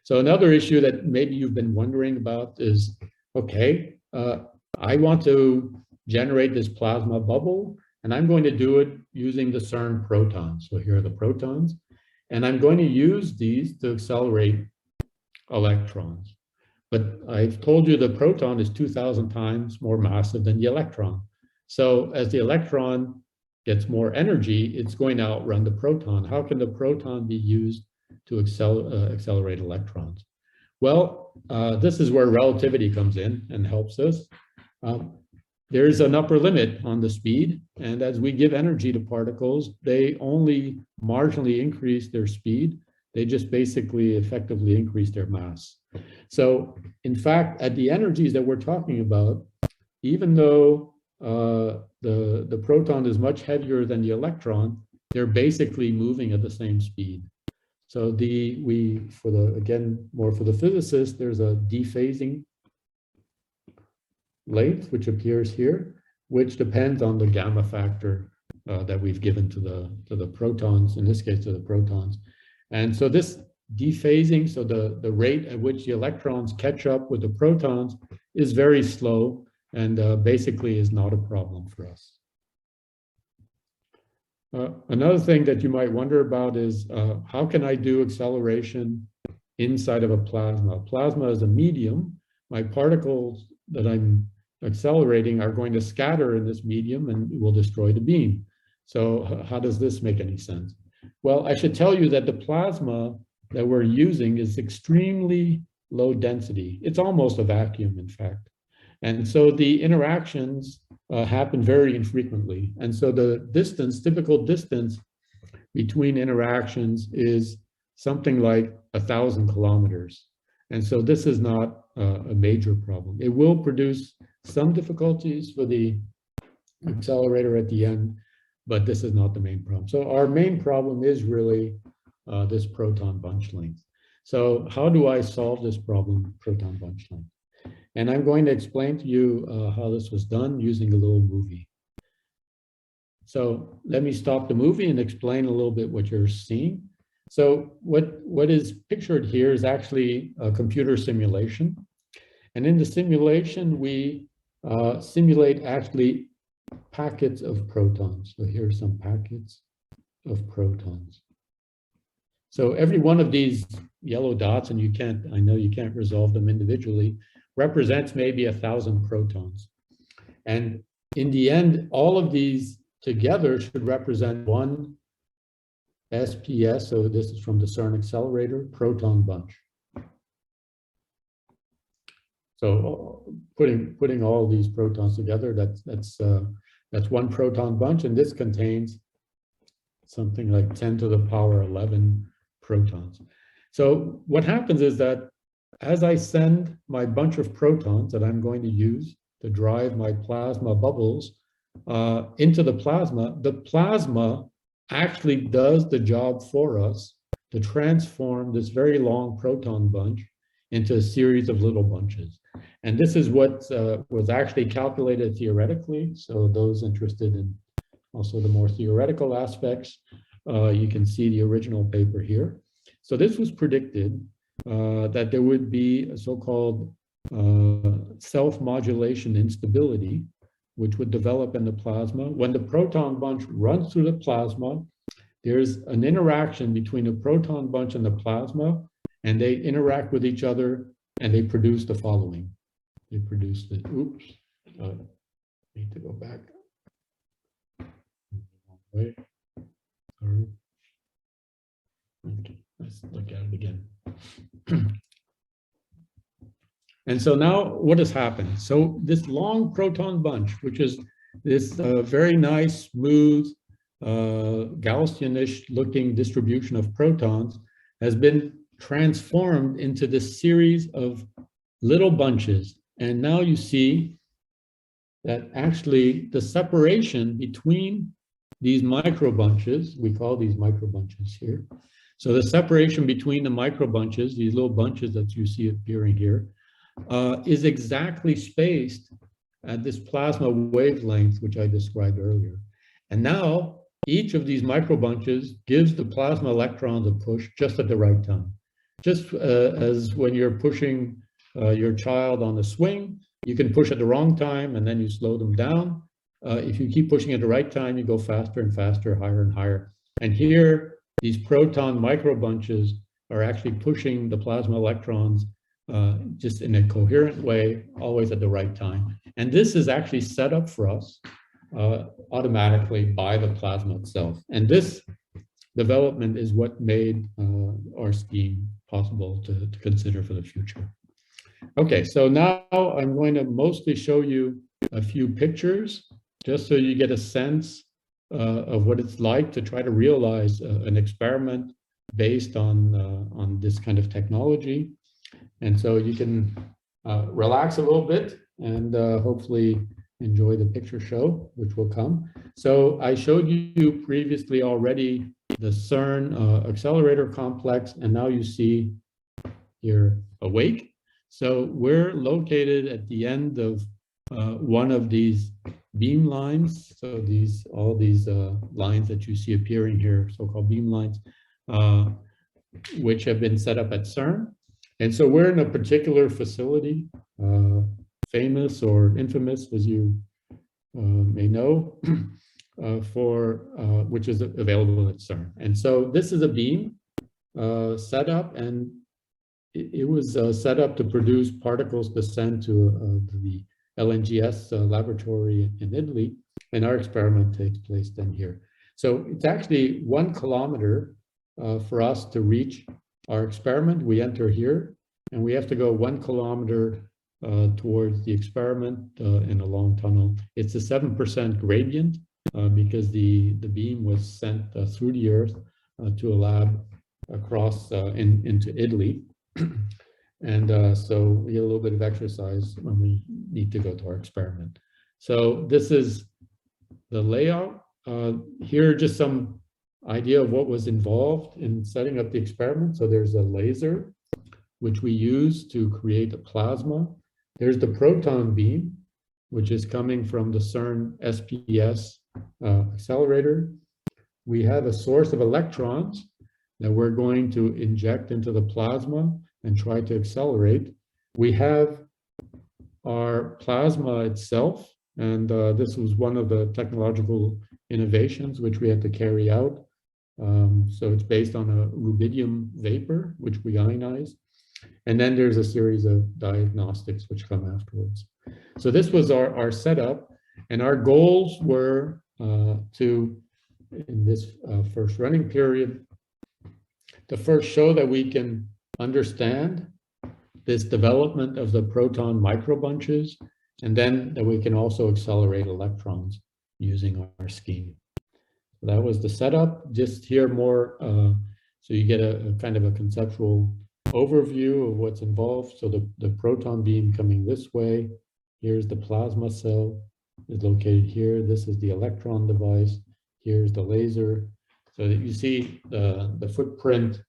So another issue that maybe you've been wondering about is, okay, I want to generate this plasma bubble, and I'm going to do it using the CERN protons. So here are the protons, and I'm going to use these to accelerate electrons. But I've told you the proton is 2,000 times more massive than the electron. So as the electron gets more energy, it's going to outrun the proton. How can the proton be used to accelerate electrons? Well, this is where relativity comes in and helps us. There's an upper limit on the speed, and as we give energy to particles, they only marginally increase their speed. They just basically effectively increase their mass. So in fact, at the energies that we're talking about, even though the proton is much heavier than the electron, they're basically moving at the same speed. So again, more for the physicist, there's a dephasing length, which appears here, which depends on the gamma factor that we've given to the protons, in this case to the protons. And so this dephasing, so the rate at which the electrons catch up with the protons is very slow and basically is not a problem for us. Another thing that you might wonder about is how can I do acceleration inside of a plasma? Plasma is a medium. My particles that I'm accelerating are going to scatter in this medium and will destroy the beam. So how does this make any sense? Well, I should tell you that the plasma that we're using is extremely low density. It's almost a vacuum, in fact. And so the interactions happen very infrequently. And so the distance, typical distance between interactions is something like 1,000 kilometers. And so this is not a major problem. It will produce some difficulties for the accelerator at the end, but this is not the main problem. So our main problem is really this proton bunch length. So how do I solve this problem, proton bunch length? And I'm going to explain to you how this was done using a little movie. So let me stop the movie and explain a little bit what you're seeing. So what is pictured here is actually a computer simulation. And in the simulation, we simulate actually packets of protons. So here are some packets of protons. So every one of these yellow dots, and I know you can't resolve them individually, represents maybe 1,000 protons. And in the end, all of these together should represent one SPS, so this is from the CERN accelerator, proton bunch. So putting all these protons together, that's one proton bunch, and this contains something like 10 to the power 11 protons. So what happens is that as I send my bunch of protons that I'm going to use to drive my plasma bubbles into the plasma actually does the job for us to transform this very long proton bunch into a series of little bunches. And this is what was actually calculated theoretically. So those interested in also the more theoretical aspects, You can see the original paper here. So this was predicted that there would be a so-called self-modulation instability, which would develop in the plasma. When the proton bunch runs through the plasma, there's an interaction between the proton bunch and the plasma, and they interact with each other, and they produce the following. They produce the, oops, need to go back. Wait, sorry. Okay, let's look at it again. And so now what has happened? So this long proton bunch, which is this very nice, smooth, Gaussian-ish looking distribution of protons, has been transformed into this series of little bunches. And now you see that actually the separation between these micro bunches, we call these micro bunches here. So the separation between the micro bunches, these little bunches that you see appearing here, is exactly spaced at this plasma wavelength, which I described earlier. And now each of these micro bunches gives the plasma electrons a push just at the right time. Just as when you're pushing your child on a swing, you can push at the wrong time and then you slow them down. If you keep pushing at the right time, you go faster and faster, higher and higher. And here, these proton micro bunches are actually pushing the plasma electrons just in a coherent way, always at the right time. And this is actually set up for us automatically by the plasma itself. And this development is what made our scheme possible to consider for the future. Okay, so now I'm going to mostly show you a few pictures, just so you get a sense of what it's like to try to realize an experiment based on this kind of technology. And so you can relax a little bit and hopefully enjoy the picture show, which will come. So I showed you previously already the CERN accelerator complex, and now you see here a wake. So we're located at the end of one of these beam lines. So all these lines that you see appearing here, so-called beam lines, which have been set up at CERN. And so we're in a particular facility, famous or infamous, as you may know, which is available at CERN. And so this is a beam set up, and it was set up to produce particles to send to the LNGS laboratory in Italy, and our experiment takes place then here. So it's actually 1 kilometer for us to reach our experiment. We enter here, and we have to go 1 kilometer towards the experiment in a long tunnel. It's a 7% gradient because the beam was sent through the Earth to a lab across into Italy. And so we get a little bit of exercise when we need to go to our experiment. So this is the layout. Here are just some idea of what was involved in setting up the experiment. So there's a laser, which we use to create a plasma. There's the proton beam, which is coming from the CERN SPS accelerator. We have a source of electrons that we're going to inject into the plasma and try to accelerate. We have our plasma itself, and this was one of the technological innovations which we had to carry out. So it's based on a rubidium vapor, which we ionize. And then there's a series of diagnostics which come afterwards. So this was our setup, and our goals were to, in this first running period, to first show that we can understand this development of the proton microbunches, and then that we can also accelerate electrons using our scheme. So that was the setup. Just here more, so you get a kind of a conceptual overview of what's involved. So the proton beam coming this way, here's the plasma cell, is located here. This is the electron device. Here's the laser. So that you see the footprint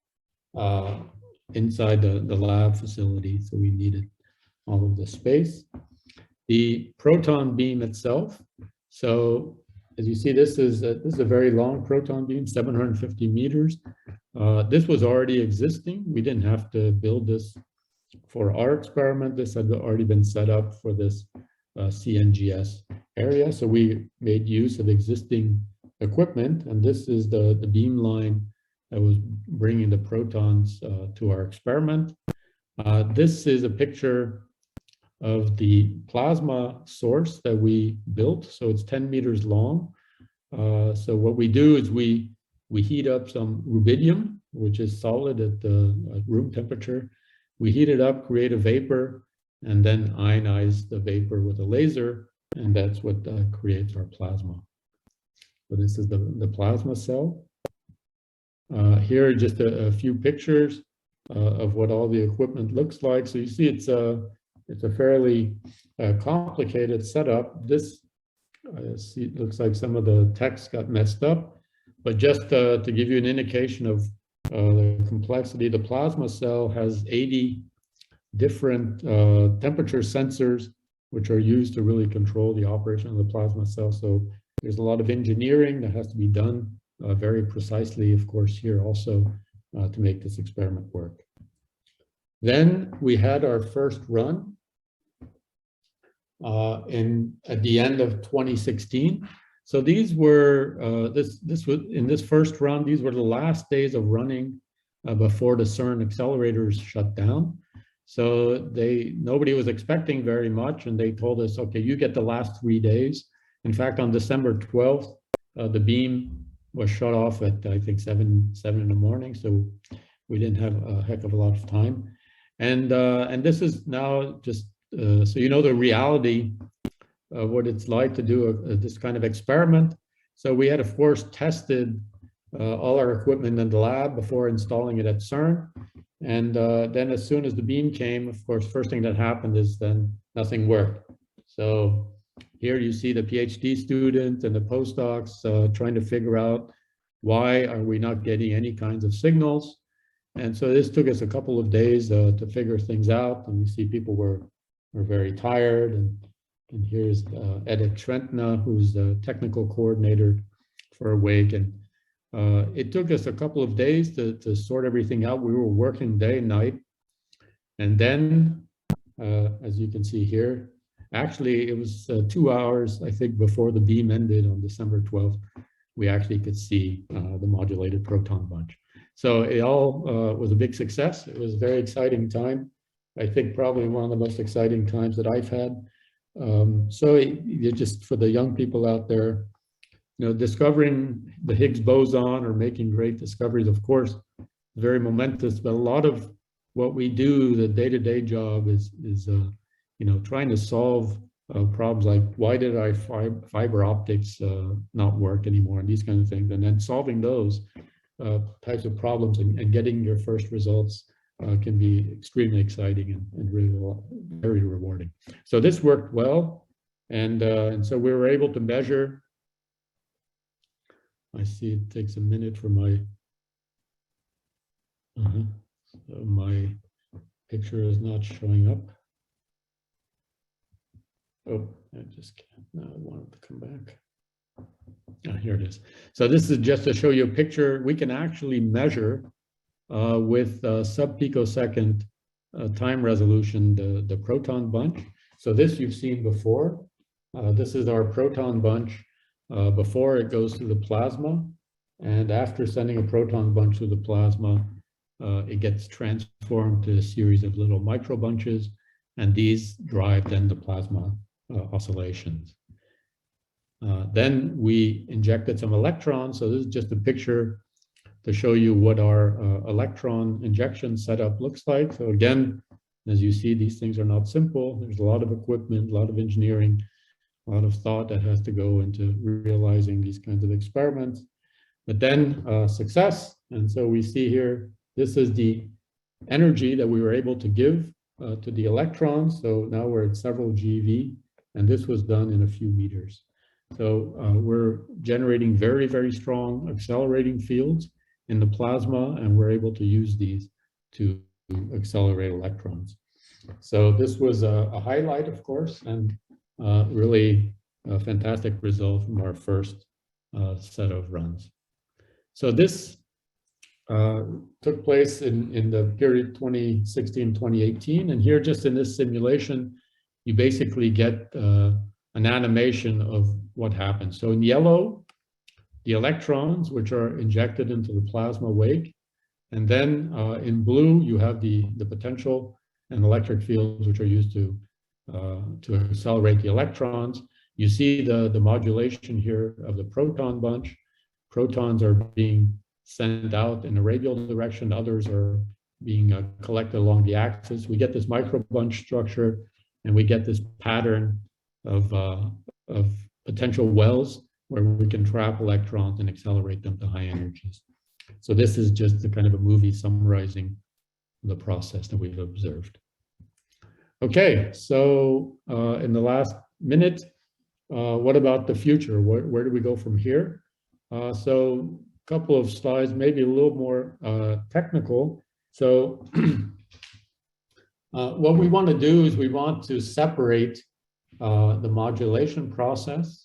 inside the lab facility. So we needed all of the space. The proton beam itself. So as you see, this is a very long proton beam, 750 meters. This was already existing. We didn't have to build this for our experiment. This had already been set up for this CNGS area. So we made use of existing equipment, and this is the beam line that was bringing the protons to our experiment. This is a picture of the plasma source that we built. So it's 10 meters long. So what we do is we heat up some rubidium, which is solid at room temperature. We heat it up, create a vapor, and then ionize the vapor with a laser, and that's what creates our plasma. So this is the plasma cell. Here are just a few pictures of what all the equipment looks like. So you see it's a fairly complicated setup. This it looks like some of the text got messed up, but just to give you an indication of the complexity, the plasma cell has 80 different temperature sensors, which are used to really control the operation of the plasma cell. So there's a lot of engineering that has to be done very precisely, of course, here also to make this experiment work. Then we had our first run at the end of 2016. So these were this was in this first run. These were the last days of running before the CERN accelerators shut down. So nobody was expecting very much, and they told us, okay, you get the last 3 days. In fact, on December 12th, the beam was shut off at I think 7 in the morning. So we didn't have a heck of a lot of time. And this is now just so you know the reality of what it's like to do this kind of experiment. So we had, of course, tested all our equipment in the lab before installing it at CERN. And then as soon as the beam came, of course, first thing that happened is then nothing worked. So here you see the PhD student and the postdocs trying to figure out why are we not getting any kinds of signals. And so this took us a couple of days to figure things out. And you see people were very tired. And here's Edith Trentna, who's the technical coordinator for Awake. And it took us a couple of days to sort everything out. We were working day and night. And then, as you can see here, actually it was 2 hours, I think, before the beam ended on December 12th, we actually could see the modulated proton bunch. So it all was a big success. It was a very exciting time. I think probably one of the most exciting times that I've had. So just for the young people out there, you know, discovering the Higgs boson or making great discoveries, of course, very momentous, but a lot of what we do, the day-to-day job is you know, trying to solve problems like why did our fiber optics not work anymore, and these kind of things, and then solving those types of problems and getting your first results can be extremely exciting and really very rewarding. So this worked well, and so we were able to measure. I see it takes a minute for my so my picture is not showing up. Oh, I just can't. No, I wanted to come back. Here it is. So this is just to show you a picture. We can actually measure with sub-picosecond time resolution the proton bunch. So this you've seen before. This is our proton bunch before it goes through the plasma. And after sending a proton bunch through the plasma, it gets transformed to a series of little micro bunches. And these drive then the plasma oscillations. Then we injected some electrons. So this is just a picture to show you what our electron injection setup looks like. So again, as you see, these things are not simple. There's a lot of equipment, a lot of engineering, a lot of thought that has to go into realizing these kinds of experiments. But then success. And so we see here, this is the energy that we were able to give to the electrons. So now we're at several GeV, and this was done in a few meters. So we're generating very, very strong accelerating fields in the plasma, and we're able to use these to accelerate electrons. So this was a highlight, of course, and really a fantastic result from our first set of runs. So this took place in the period 2016-2018. And here, just in this simulation, you basically get an animation of what happens. So in yellow, the electrons, which are injected into the plasma wake. And then in blue, you have the potential and electric fields, which are used to accelerate the electrons. You see the modulation here of the proton bunch. Protons are being sent out in a radial direction. Others are being collected along the axis. We get this microbunch structure, and we get this pattern of potential wells where we can trap electrons and accelerate them to high energies. So this is just a kind of a movie summarizing the process that we've observed. Okay, so in the last minute, what about the future? Where do we go from here? So a couple of slides, maybe a little more technical. So what we want to do is we want to separate the modulation process.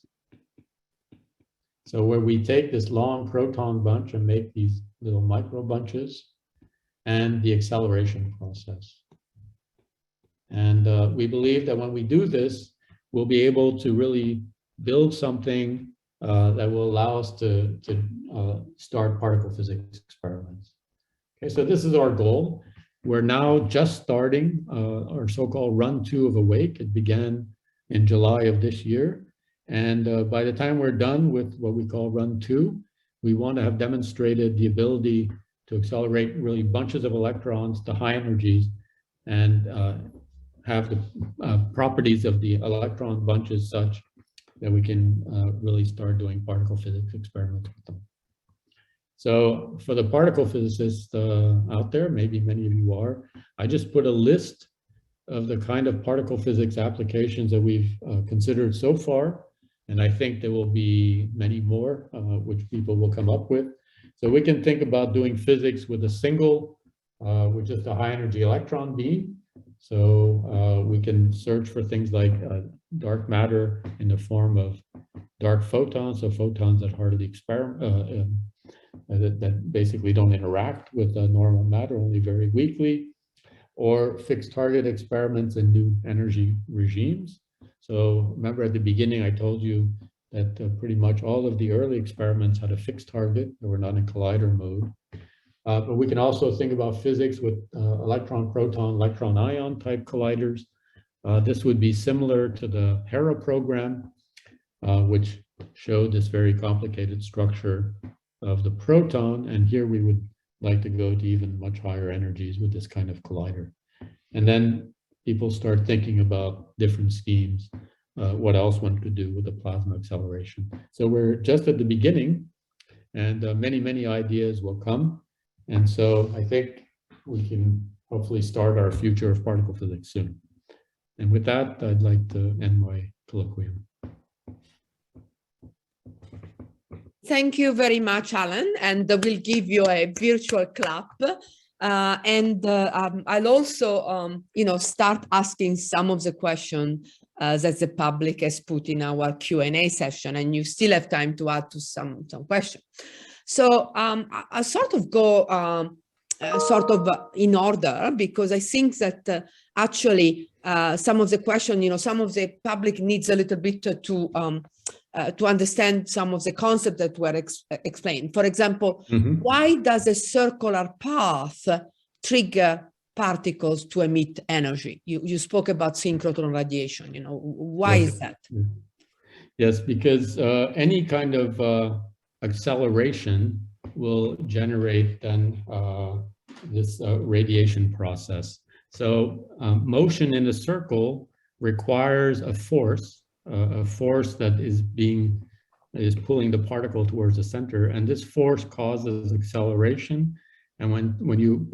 So where we take this long proton bunch and make these little micro bunches, and the acceleration process. And we believe that when we do this, we'll be able to really build something that will allow us to start particle physics experiments. Okay, so this is our goal. We're now just starting our so-called run 2 of Awake. It began in July of this year. And by the time we're done with what we call run 2, we want to have demonstrated the ability to accelerate really bunches of electrons to high energies and have the properties of the electron bunches such that we can really start doing particle physics experiments with them. So for the particle physicists out there, maybe many of you are, I just put a list of the kind of particle physics applications that we've considered so far. And I think there will be many more, which people will come up with. So we can think about doing physics with a single, with just a high energy electron beam. So we can search for things like dark matter in the form of dark photons, so photons that hardly experiment, that basically don't interact with normal matter, only very weakly, or fixed target experiments in new energy regimes. So remember at the beginning, I told you that pretty much all of the early experiments had a fixed target. They were not in collider mode. But we can also think about physics with electron, proton, electron ion type colliders. This would be similar to the Hera program, which showed this very complicated structure of the proton. And here we would like to go to even much higher energies with this kind of collider. And then people start thinking about different schemes, what else one could do with the plasma acceleration. So we're just at the beginning, and many, many ideas will come. And so I think we can hopefully start our future of particle physics soon. And with that, I'd like to end my colloquium. Thank you very much, Alan, and we'll give you a virtual clap. I'll also, start asking some of the questions that the public has put in our Q&A session, and you still have time to add to some questions. So I'll sort of go in order, because I think that actually some of the questions, some of the public needs a little bit to understand some of the concepts that were explained. For example, why does a circular path trigger particles to emit energy? You spoke about synchrotron radiation, why is that? Yes, because any kind of acceleration will generate then this radiation process. So motion in a circle requires a force that is pulling the particle towards the center, and this force causes acceleration. And when you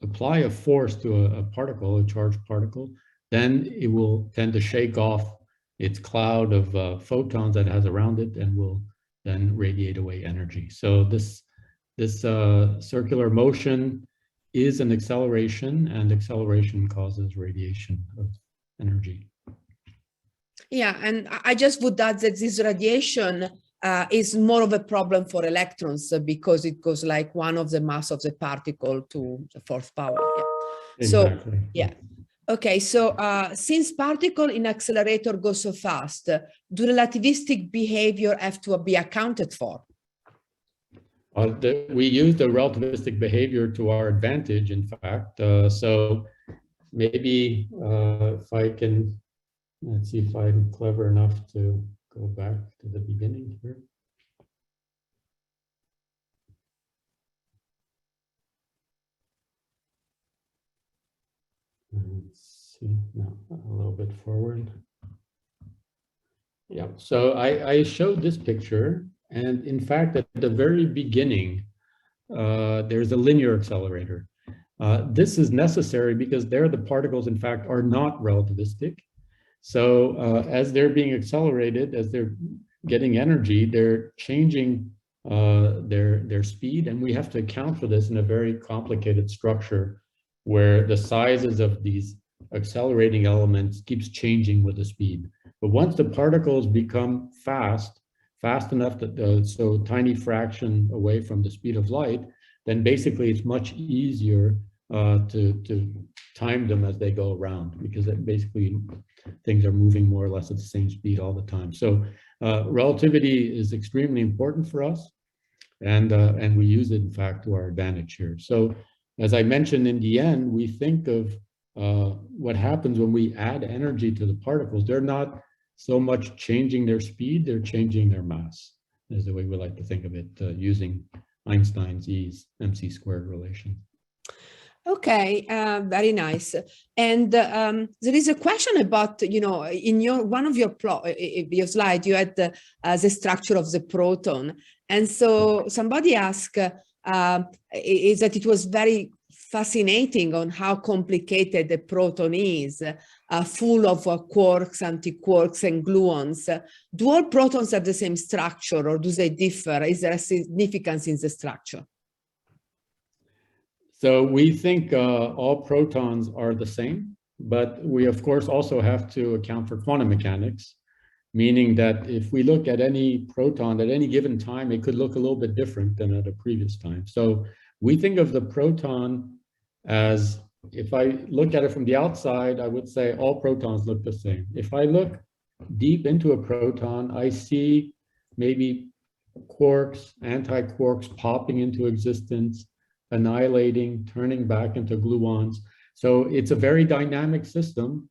apply a force to a particle, a charged particle, then it will tend to shake off its cloud of photons that it has around it, and will then radiate away energy. So this circular motion is an acceleration, and acceleration causes radiation of energy. Yeah, and I just would add that this radiation is more of a problem for electrons because it goes like one of the mass of the particle to the fourth power. Yeah. Exactly. So, yeah. Okay, so since particle in accelerator go so fast, do relativistic behavior have to be accounted for? We use the relativistic behavior to our advantage, in fact. So maybe if I can, let's see if I'm clever enough to go back to the beginning here. Let's see, no, a little bit forward. Yeah, so I showed this picture, and in fact, at the very beginning, there's a linear accelerator. This is necessary because there the particles, in fact, are not relativistic. So as they're being accelerated, as they're getting energy, they're changing their speed, and we have to account for this in a very complicated structure where the sizes of these accelerating elements keeps changing with the speed. But once the particles become fast enough that so tiny fraction away from the speed of light, then basically it's much easier to time them as they go around, because basically things are moving more or less at the same speed all the time. So relativity is extremely important for us, and we use it, in fact, to our advantage here. So as I mentioned, in the end, we think of what happens when we add energy to the particles. They're not so much changing their speed, they're changing their mass, is the way we like to think of it, using Einstein's E's MC squared relation. Okay, very nice. And there is a question about, you know, in one of your slide, you had the structure of the proton. And so somebody asked is that it was very fascinating on how complicated the proton is, full of quarks, antiquarks, and gluons. Do all protons have the same structure, or do they differ? Is there a significance in the structure? So we think all protons are the same, but we of course also have to account for quantum mechanics, meaning that if we look at any proton at any given time, it could look a little bit different than at a previous time. So we think of the proton as, if I look at it from the outside, I would say all protons look the same. If I look deep into a proton, I see maybe quarks, anti-quarks popping into existence, annihilating, turning back into gluons. So it's a very dynamic system.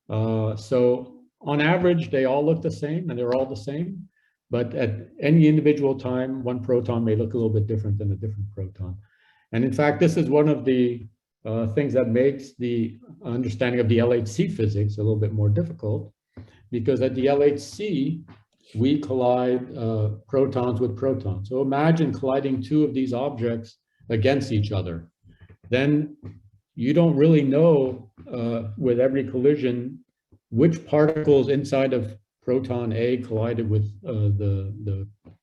So on average, they all look the same, and they're all the same. But at any individual time, one proton may look a little bit different than a different proton. And in fact, this is one of the things that makes the understanding of the LHC physics a little bit more difficult, because at the LHC, we collide protons with protons. So imagine colliding two of these objects against each other. Then you don't really know with every collision which particles inside of proton A collided with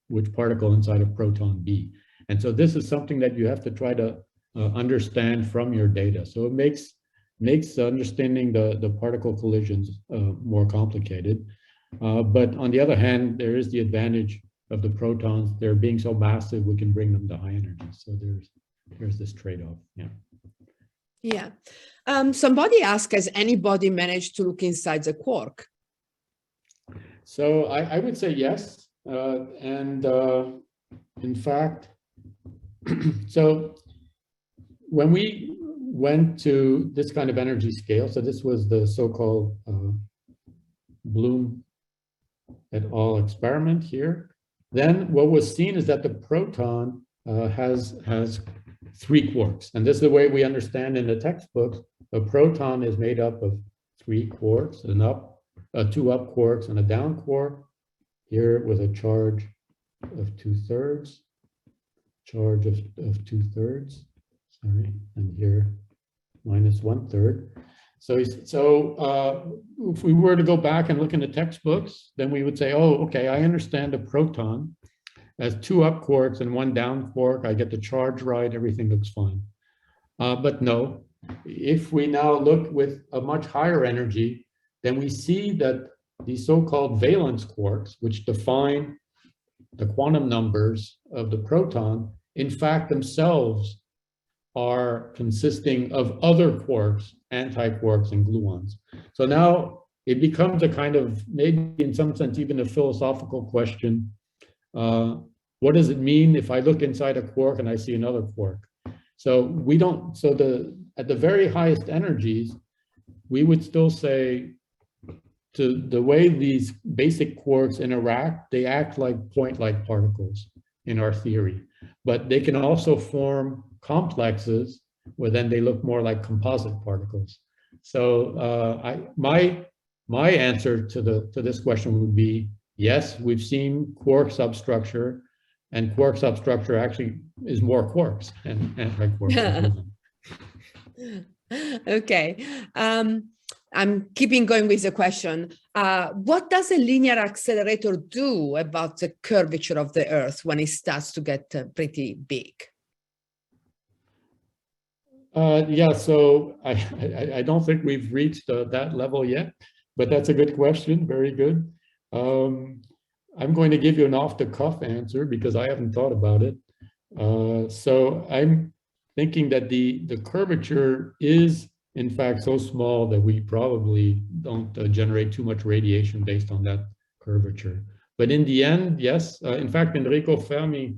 which particle inside of proton B. And so this is something that you have to try to understand from your data. So it makes understanding the particle collisions more complicated. But on the other hand, there is the advantage of the protons. They're being so massive, we can bring them to high energy. So there's this trade-off. Yeah. Yeah. Somebody asked, has anybody managed to look inside the quark? So I would say yes. And in fact, so when we went to this kind of energy scale, so this was the so-called Bloom et al. Experiment here, then what was seen is that the proton has three quarks. And this is the way we understand in the textbooks. A proton is made up of three quarks, two up quarks and a down quark, here with a charge of 2/3, charge of 2/3, sorry, and here minus 1/3. So if we were to go back and look in the textbooks, then we would say, oh, okay, I understand a proton as two up quarks and one down quark. I get the charge right, everything looks fine. But no, if we now look with a much higher energy, then we see that these so-called valence quarks, which define the quantum numbers of the proton, in fact themselves are consisting of other quarks, anti-quarks and gluons. So now it becomes a kind of, maybe in some sense, even a philosophical question. What does it mean if I look inside a quark and I see another quark? So we don't, so at the very highest energies, we would still say to the way these basic quarks interact, they act like point-like particles in our theory, but they can also form complexes where then they look more like composite particles. So my answer to this question would be yes, we've seen quark substructure, and quark substructure actually is more quarks and anti-quarks. Okay. I'm keeping going with the question. What does a linear accelerator do about the curvature of the Earth when it starts to get pretty big? Yeah, so I don't think we've reached that level yet, but that's a good question. Very good. I'm going to give you an off-the-cuff answer because I haven't thought about it. So I'm thinking that the curvature is in fact so small that we probably don't generate too much radiation based on that curvature. But in the end, yes. In fact, Enrico Fermi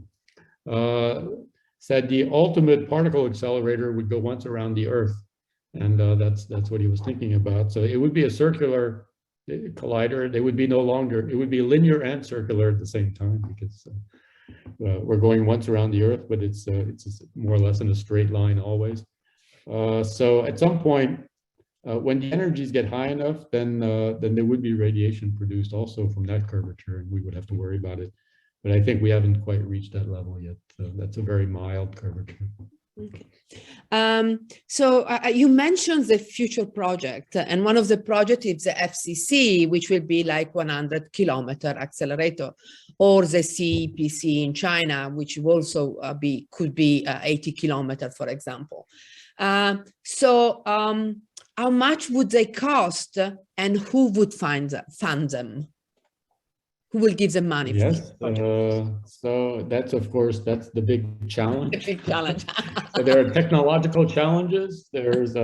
said the ultimate particle accelerator would go once around the Earth, and that's what he was thinking about. So it would be a circular collider. They would be no longer, it would be linear and circular at the same time, because we're going once around the Earth, but it's more or less in a straight line always. So at some point, when the energies get high enough, then there would be radiation produced also from that curvature, and we would have to worry about it. But I think we haven't quite reached that level yet. So that's a very mild curvature. Okay. So you mentioned the future project, and one of the projects is the FCC, which will be like 100-kilometer accelerator, or the CEPC in China, which will also could be 80-kilometer, for example. So how much would they cost, and who would fund them? Who will give them money? Yes, so that's, of course, that's the big challenge. The big challenge. So there are technological challenges, there's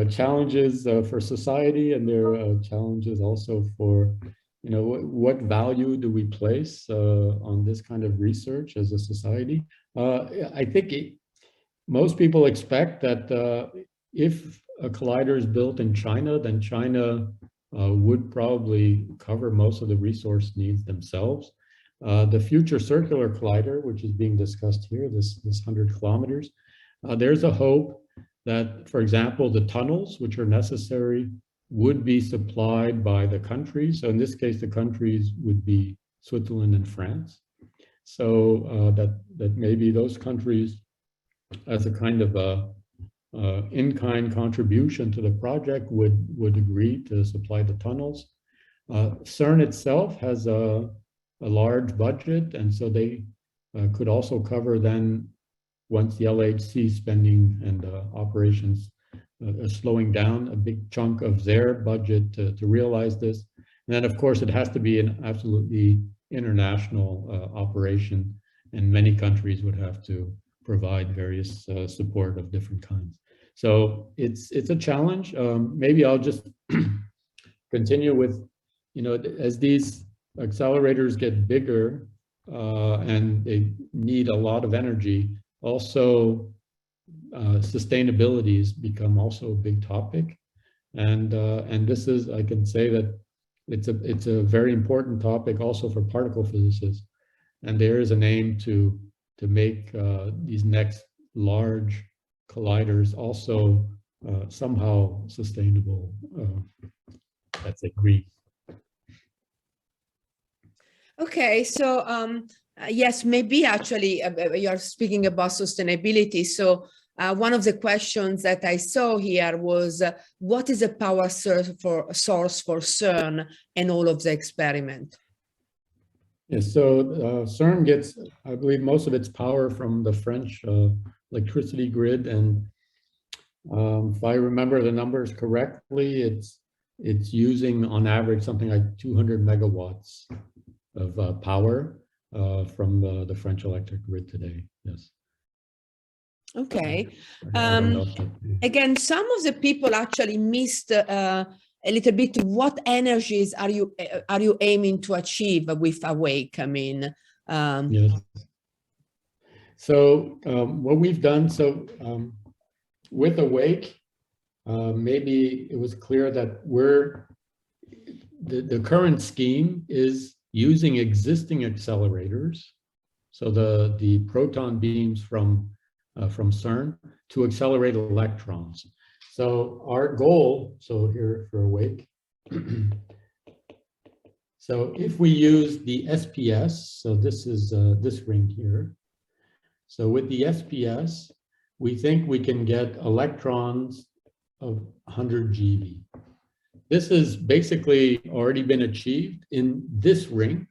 challenges for society, and there are challenges also for, you know, what value do we place on this kind of research as a society? I think most people expect that if a collider is built in China, then China would probably cover most of the resource needs themselves. The future circular collider, which is being discussed here, this 100 kilometers, there's a hope that, for example, the tunnels which are necessary would be supplied by the countries. So in this case, the countries would be Switzerland and France. So that maybe those countries, as a kind of in-kind contribution to the project, would agree to supply the tunnels. CERN itself has a large budget, and so they could also cover then, once the LHC spending and operations are slowing down, a big chunk of their budget to realize this. And then, of course, it has to be an absolutely international operation, and many countries would have to provide various support of different kinds. So it's a challenge. Maybe I'll just continue with, you know, as these accelerators get bigger and they need a lot of energy, also sustainability has become also a big topic. And this is, I can say that it's a very important topic also for particle physicists. And there is an aim to make these next large colliders also somehow sustainable, let's say green. Okay, so yes, maybe actually you're speaking about sustainability. So one of the questions that I saw here was, what is the power source for CERN and all of the experiment? Yes, so CERN gets, I believe, most of its power from the French electricity grid. And if I remember the numbers correctly, it's it's using on average something like 200 megawatts of power from the French electric grid today. Yes. Okay. I don't know if that, Again, some of the people actually missed a little bit. What energies are you aiming to achieve with Awake? I mean, yes. So what we've done, with Awake, maybe it was clear that the current scheme is using existing accelerators, so the proton beams from CERN, to accelerate electrons. So our goal, so here for Awake, so if we use the SPS, so this is this ring here. So with the SPS, we think we can get electrons of 100 GeV. This has basically already been achieved in this ring.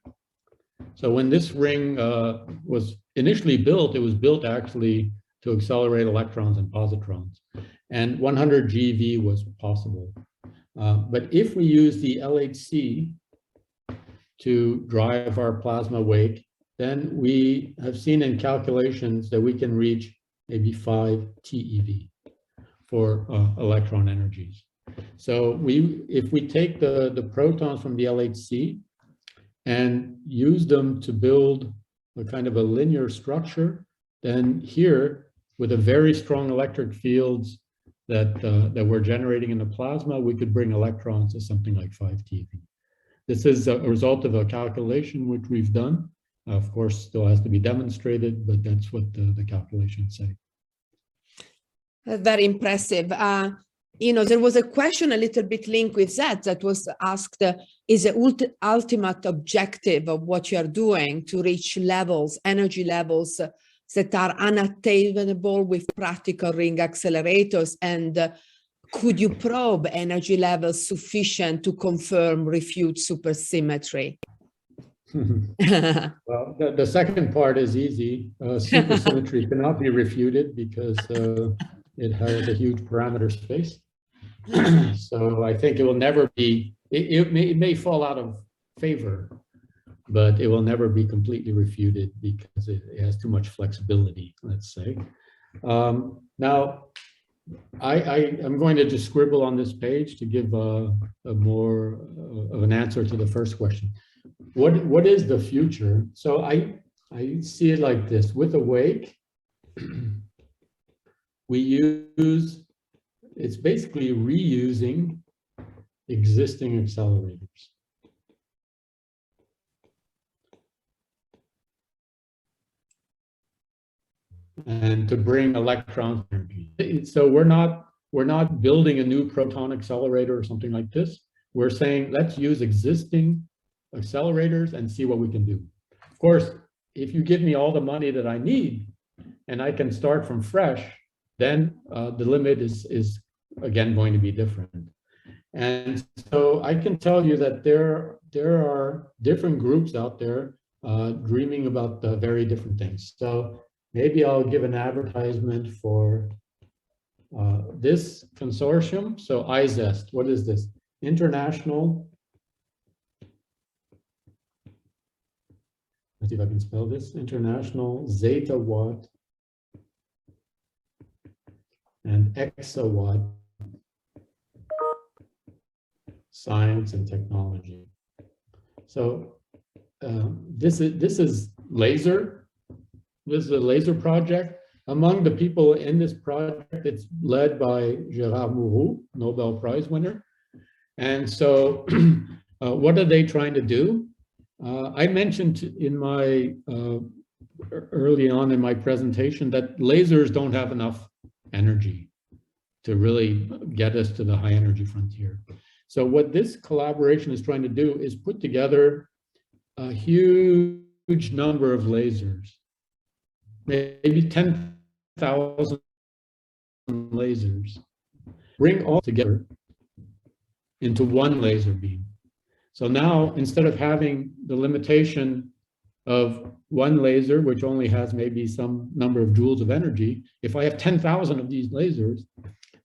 So when this ring was initially built, it was built actually to accelerate electrons and positrons. And 100 GeV was possible. But if we use the LHC to drive our plasma wake, then we have seen in calculations that we can reach maybe 5 TeV for electron energies. So if we take the protons from the LHC and use them to build a kind of a linear structure, then here, with a very strong electric fields that we're generating in the plasma, we could bring electrons to something like 5 TeV. This is a result of a calculation which we've done. Of course, still has to be demonstrated, but that's what the calculations say. Very impressive. You know, there was a question a little bit linked with that was asked, is the ultimate objective of what you are doing to reach levels, energy levels that are unattainable with practical ring accelerators? And could you probe energy levels sufficient to confirm, refute supersymmetry? Well, the second part is easy. Supersymmetry cannot be refuted because it has a huge parameter space. So I think it will never be, it may fall out of favor, but it will never be completely refuted because it has too much flexibility, let's say. Now, I'm going to just scribble on this page to give a more of an answer to the first question. What is the future? So I see it like this. With Awake, we use, it's basically reusing existing accelerators. And to bring electrons energy. So we're not building a new proton accelerator or something like this. We're saying, let's use existing accelerators and see what we can do. Of course, if you give me all the money that I need and I can start from fresh, then the limit is again going to be different. And so I can tell you that there are different groups out there dreaming about very different things. So maybe I'll give an advertisement for this consortium. So IZEST, what is this? International, let's see if I can spell this, International Zeta Watt and Exawatt Science and Technology. So this is laser. This is a laser project. Among the people in this project, it's led by Gérard Mourou, Nobel Prize winner. And so what are they trying to do? I mentioned in my, early on in my presentation that lasers don't have enough energy to really get us to the high energy frontier. So what this collaboration is trying to do is put together a huge number of lasers, maybe 10,000 lasers, bring all together into one laser beam. So now, instead of having the limitation of one laser, which only has maybe some number of joules of energy, if I have 10,000 of these lasers,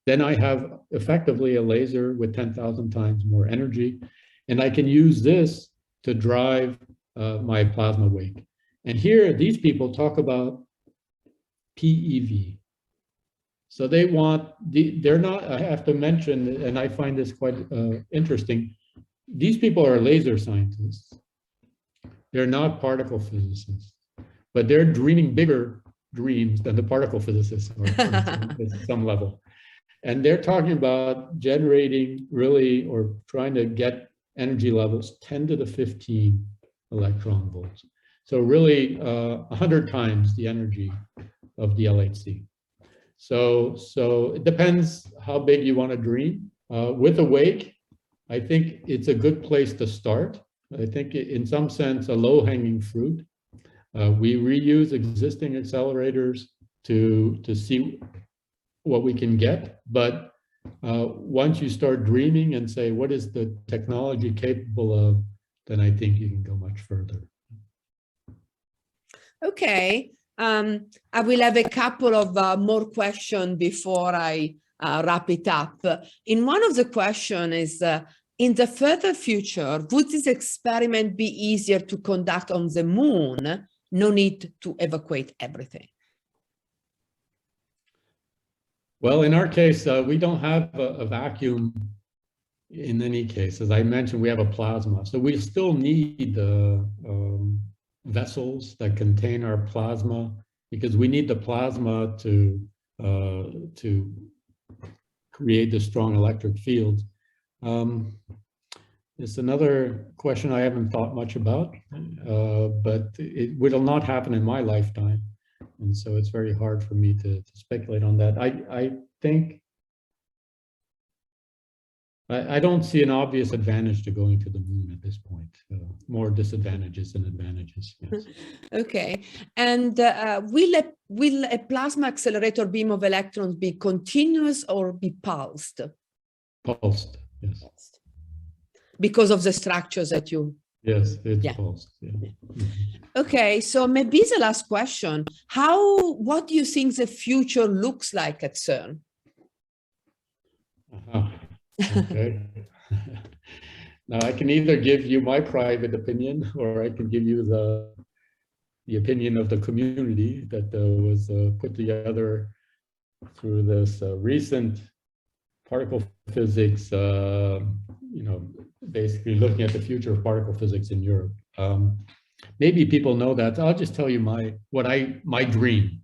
then I have effectively a laser with 10,000 times more energy. And I can use this to drive my plasma wake. And here, these people talk about PeV. So they want, they're not, I have to mention, and I find this quite interesting, these people are laser scientists. They're not particle physicists, but they're dreaming bigger dreams than the particle physicists are at some level. And they're talking about generating really, or trying to get energy levels 10 to the 15 electron volts. So really 100 times the energy of the LHC. So it depends how big you want to dream. With a wake, I think it's a good place to start. I think in some sense, a low-hanging fruit. We reuse existing accelerators to see what we can get. But once you start dreaming and say, what is the technology capable of, then I think you can go much further. Okay. I will have a couple of more questions before I wrap it up. In one of the questions is, in the further future, would this experiment be easier to conduct on the moon? No need to evacuate everything. Well, in our case, we don't have a vacuum in any case. As I mentioned, we have a plasma. So we still need vessels that contain our plasma, because we need the plasma to create the strong electric fields. It's another question I haven't thought much about, but it will not happen in my lifetime. And so it's very hard for me to speculate on that. I think I don't see an obvious advantage to going to the moon at this point. More disadvantages than advantages. Yes. Okay. And will a plasma accelerator beam of electrons be continuous or be pulsed? Pulsed, yes. Because of the structures that you... Yes, it's pulsed. Yeah. Okay, so maybe the last question. What do you think the future looks like at CERN? Okay. Now I can either give you my private opinion, or I can give you the opinion of the community that was put together through this recent particle physics, basically looking at the future of particle physics in Europe. Maybe people know that. I'll just tell you my dream.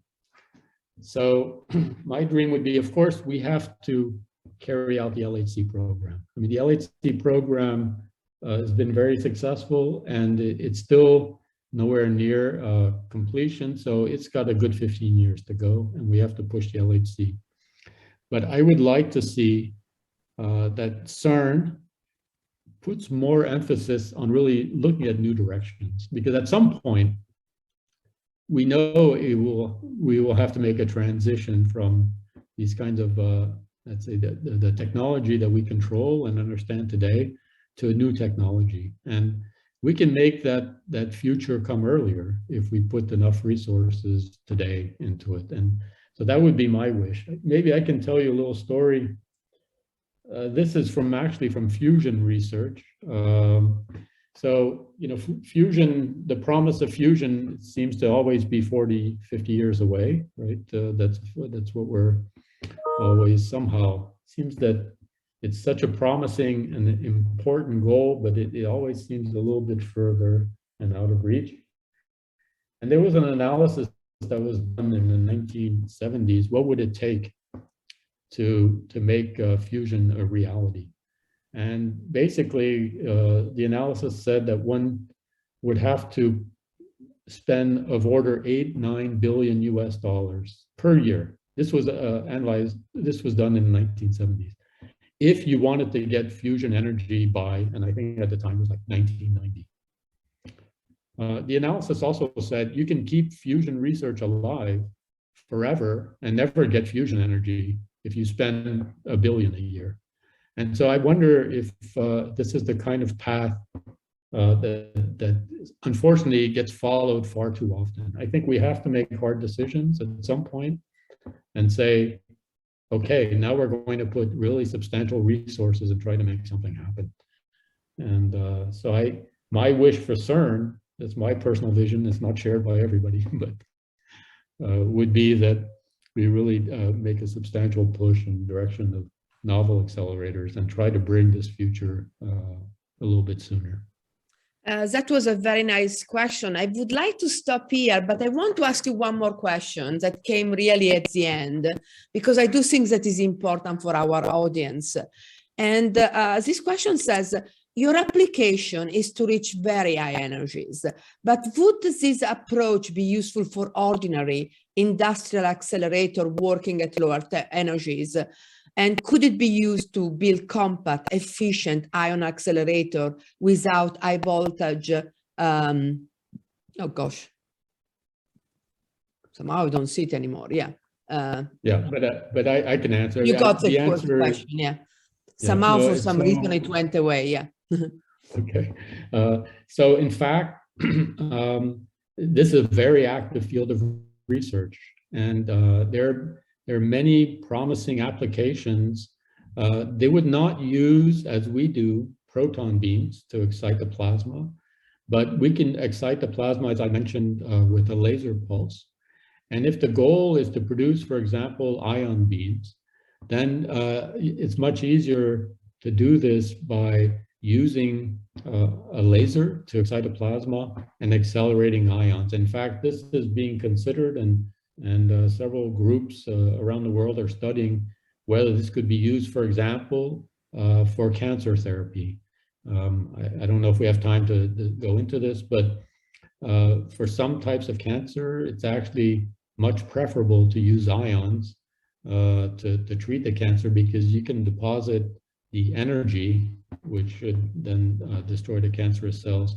So my dream would be, of course, we have to carry out the LHC program. I mean, the LHC program has been very successful, and it's still nowhere near completion. So it's got a good 15 years to go, and we have to push the LHC. But I would like to see that CERN puts more emphasis on really looking at new directions, because at some point we know we will have to make a transition from these kinds of let's say the technology that we control and understand today to a new technology. And we can make that future come earlier if we put enough resources today into it. And so that would be my wish. Maybe I can tell you a little story. This is actually from fusion research. So, fusion, the promise of fusion seems to always be 40, 50 years away, right? That's what we're always somehow, seems that it's such a promising and important goal, but it always seems a little bit further and out of reach. And there was an analysis that was done in the 1970s. What would it take to make fusion a reality? And basically, the analysis said that one would have to spend of order $8-9 billion US per year. This was analyzed. This was done in the 1970s. If you wanted to get fusion energy by, and I think at the time it was like 1990. The analysis also said you can keep fusion research alive forever and never get fusion energy if you spend $1 billion a year. And so I wonder if this is the kind of path that unfortunately gets followed far too often. I think we have to make hard decisions at some point and say, okay, now we're going to put really substantial resources and try to make something happen. And so my wish for CERN, that's my personal vision, it's not shared by everybody, but would be that we really make a substantial push in the direction of novel accelerators and try to bring this future a little bit sooner. That was a very nice question. I would like to stop here, but I want to ask you one more question that came really at the end, because I do think that is important for our audience. And this question says, your application is to reach very high energies, but would this approach be useful for ordinary industrial accelerator working at lower energies? And could it be used to build compact, efficient ion accelerator without high voltage? Oh gosh, somehow I don't see it anymore. Yeah. Yeah, but I can answer. You got the answer question. Yeah. Somehow, for some reason, it went away. Yeah. Okay. So in fact, this is a very active field of research, and there are many promising applications. They would not use, as we do, proton beams to excite the plasma, but we can excite the plasma, as I mentioned, with a laser pulse. And if the goal is to produce, for example, ion beams, then it's much easier to do this by using a laser to excite a plasma and accelerating ions. In fact, this is being considered, and several groups around the world are studying whether this could be used, for example, for cancer therapy. I don't know if we have time to go into this, but for some types of cancer, it's actually much preferable to use ions to treat the cancer, because you can deposit the energy, which should then destroy the cancerous cells,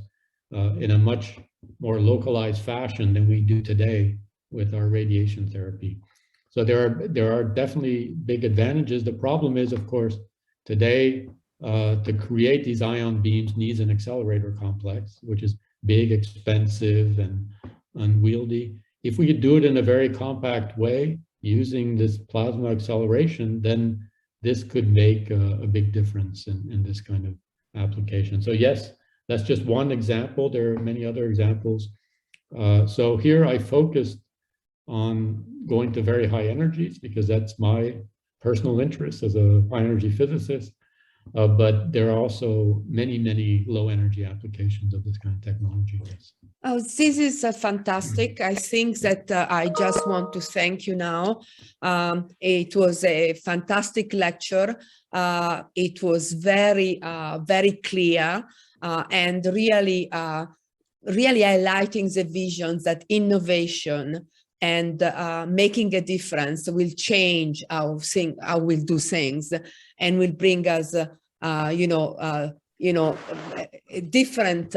in a much more localized fashion than we do today with our radiation therapy. So there are definitely big advantages. The problem is, of course, today to create these ion beams needs an accelerator complex, which is big, expensive, and unwieldy. If we could do it in a very compact way using this plasma acceleration, then this could make a big difference in this kind of application. So yes, that's just one example. There are many other examples. So here I focused on going to very high energies because that's my personal interest as a high energy physicist. But there are also many, many low energy applications of this kind of technology. Oh, this is fantastic. I think that I just want to thank you now. It was a fantastic lecture. It was very, very clear and really, really highlighting the visions that innovation and making a difference will change how we'll do things, and will bring us, a different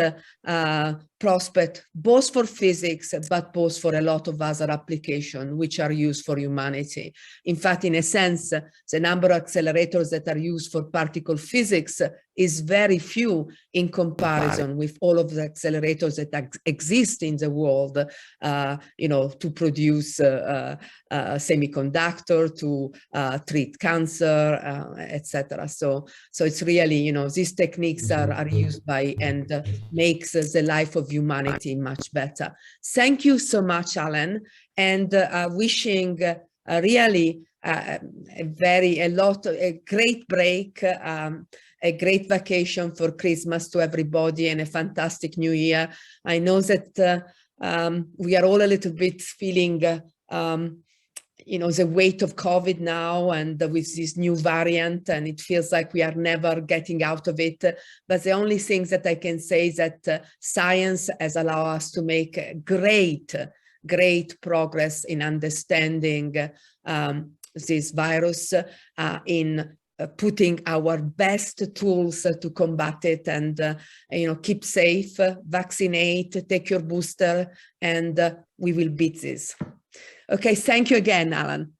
prospect, both for physics, but both for a lot of other applications which are used for humanity. In fact, in a sense, the number of accelerators that are used for particle physics is very few in comparison with all of the accelerators that exist in the world, to produce semiconductor, to treat cancer, etc. So it's really, these techniques are used by and makes the life of humanity much better. Thank you so much, Alan, and wishing really a great break, a great vacation for Christmas to everybody, and a fantastic New Year. I know that we are all a little bit feeling the weight of COVID now, and with this new variant, and it feels like we are never getting out of it. But the only thing that I can say is that science has allowed us to make great progress in understanding this virus, in putting our best tools to combat it, and keep safe, vaccinate, take your booster, and we will beat this. Okay, thank you again, Alan.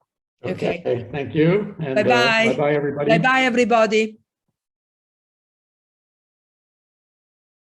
Okay. Thank you. And bye-bye. Bye-bye, everybody. Bye-bye, everybody.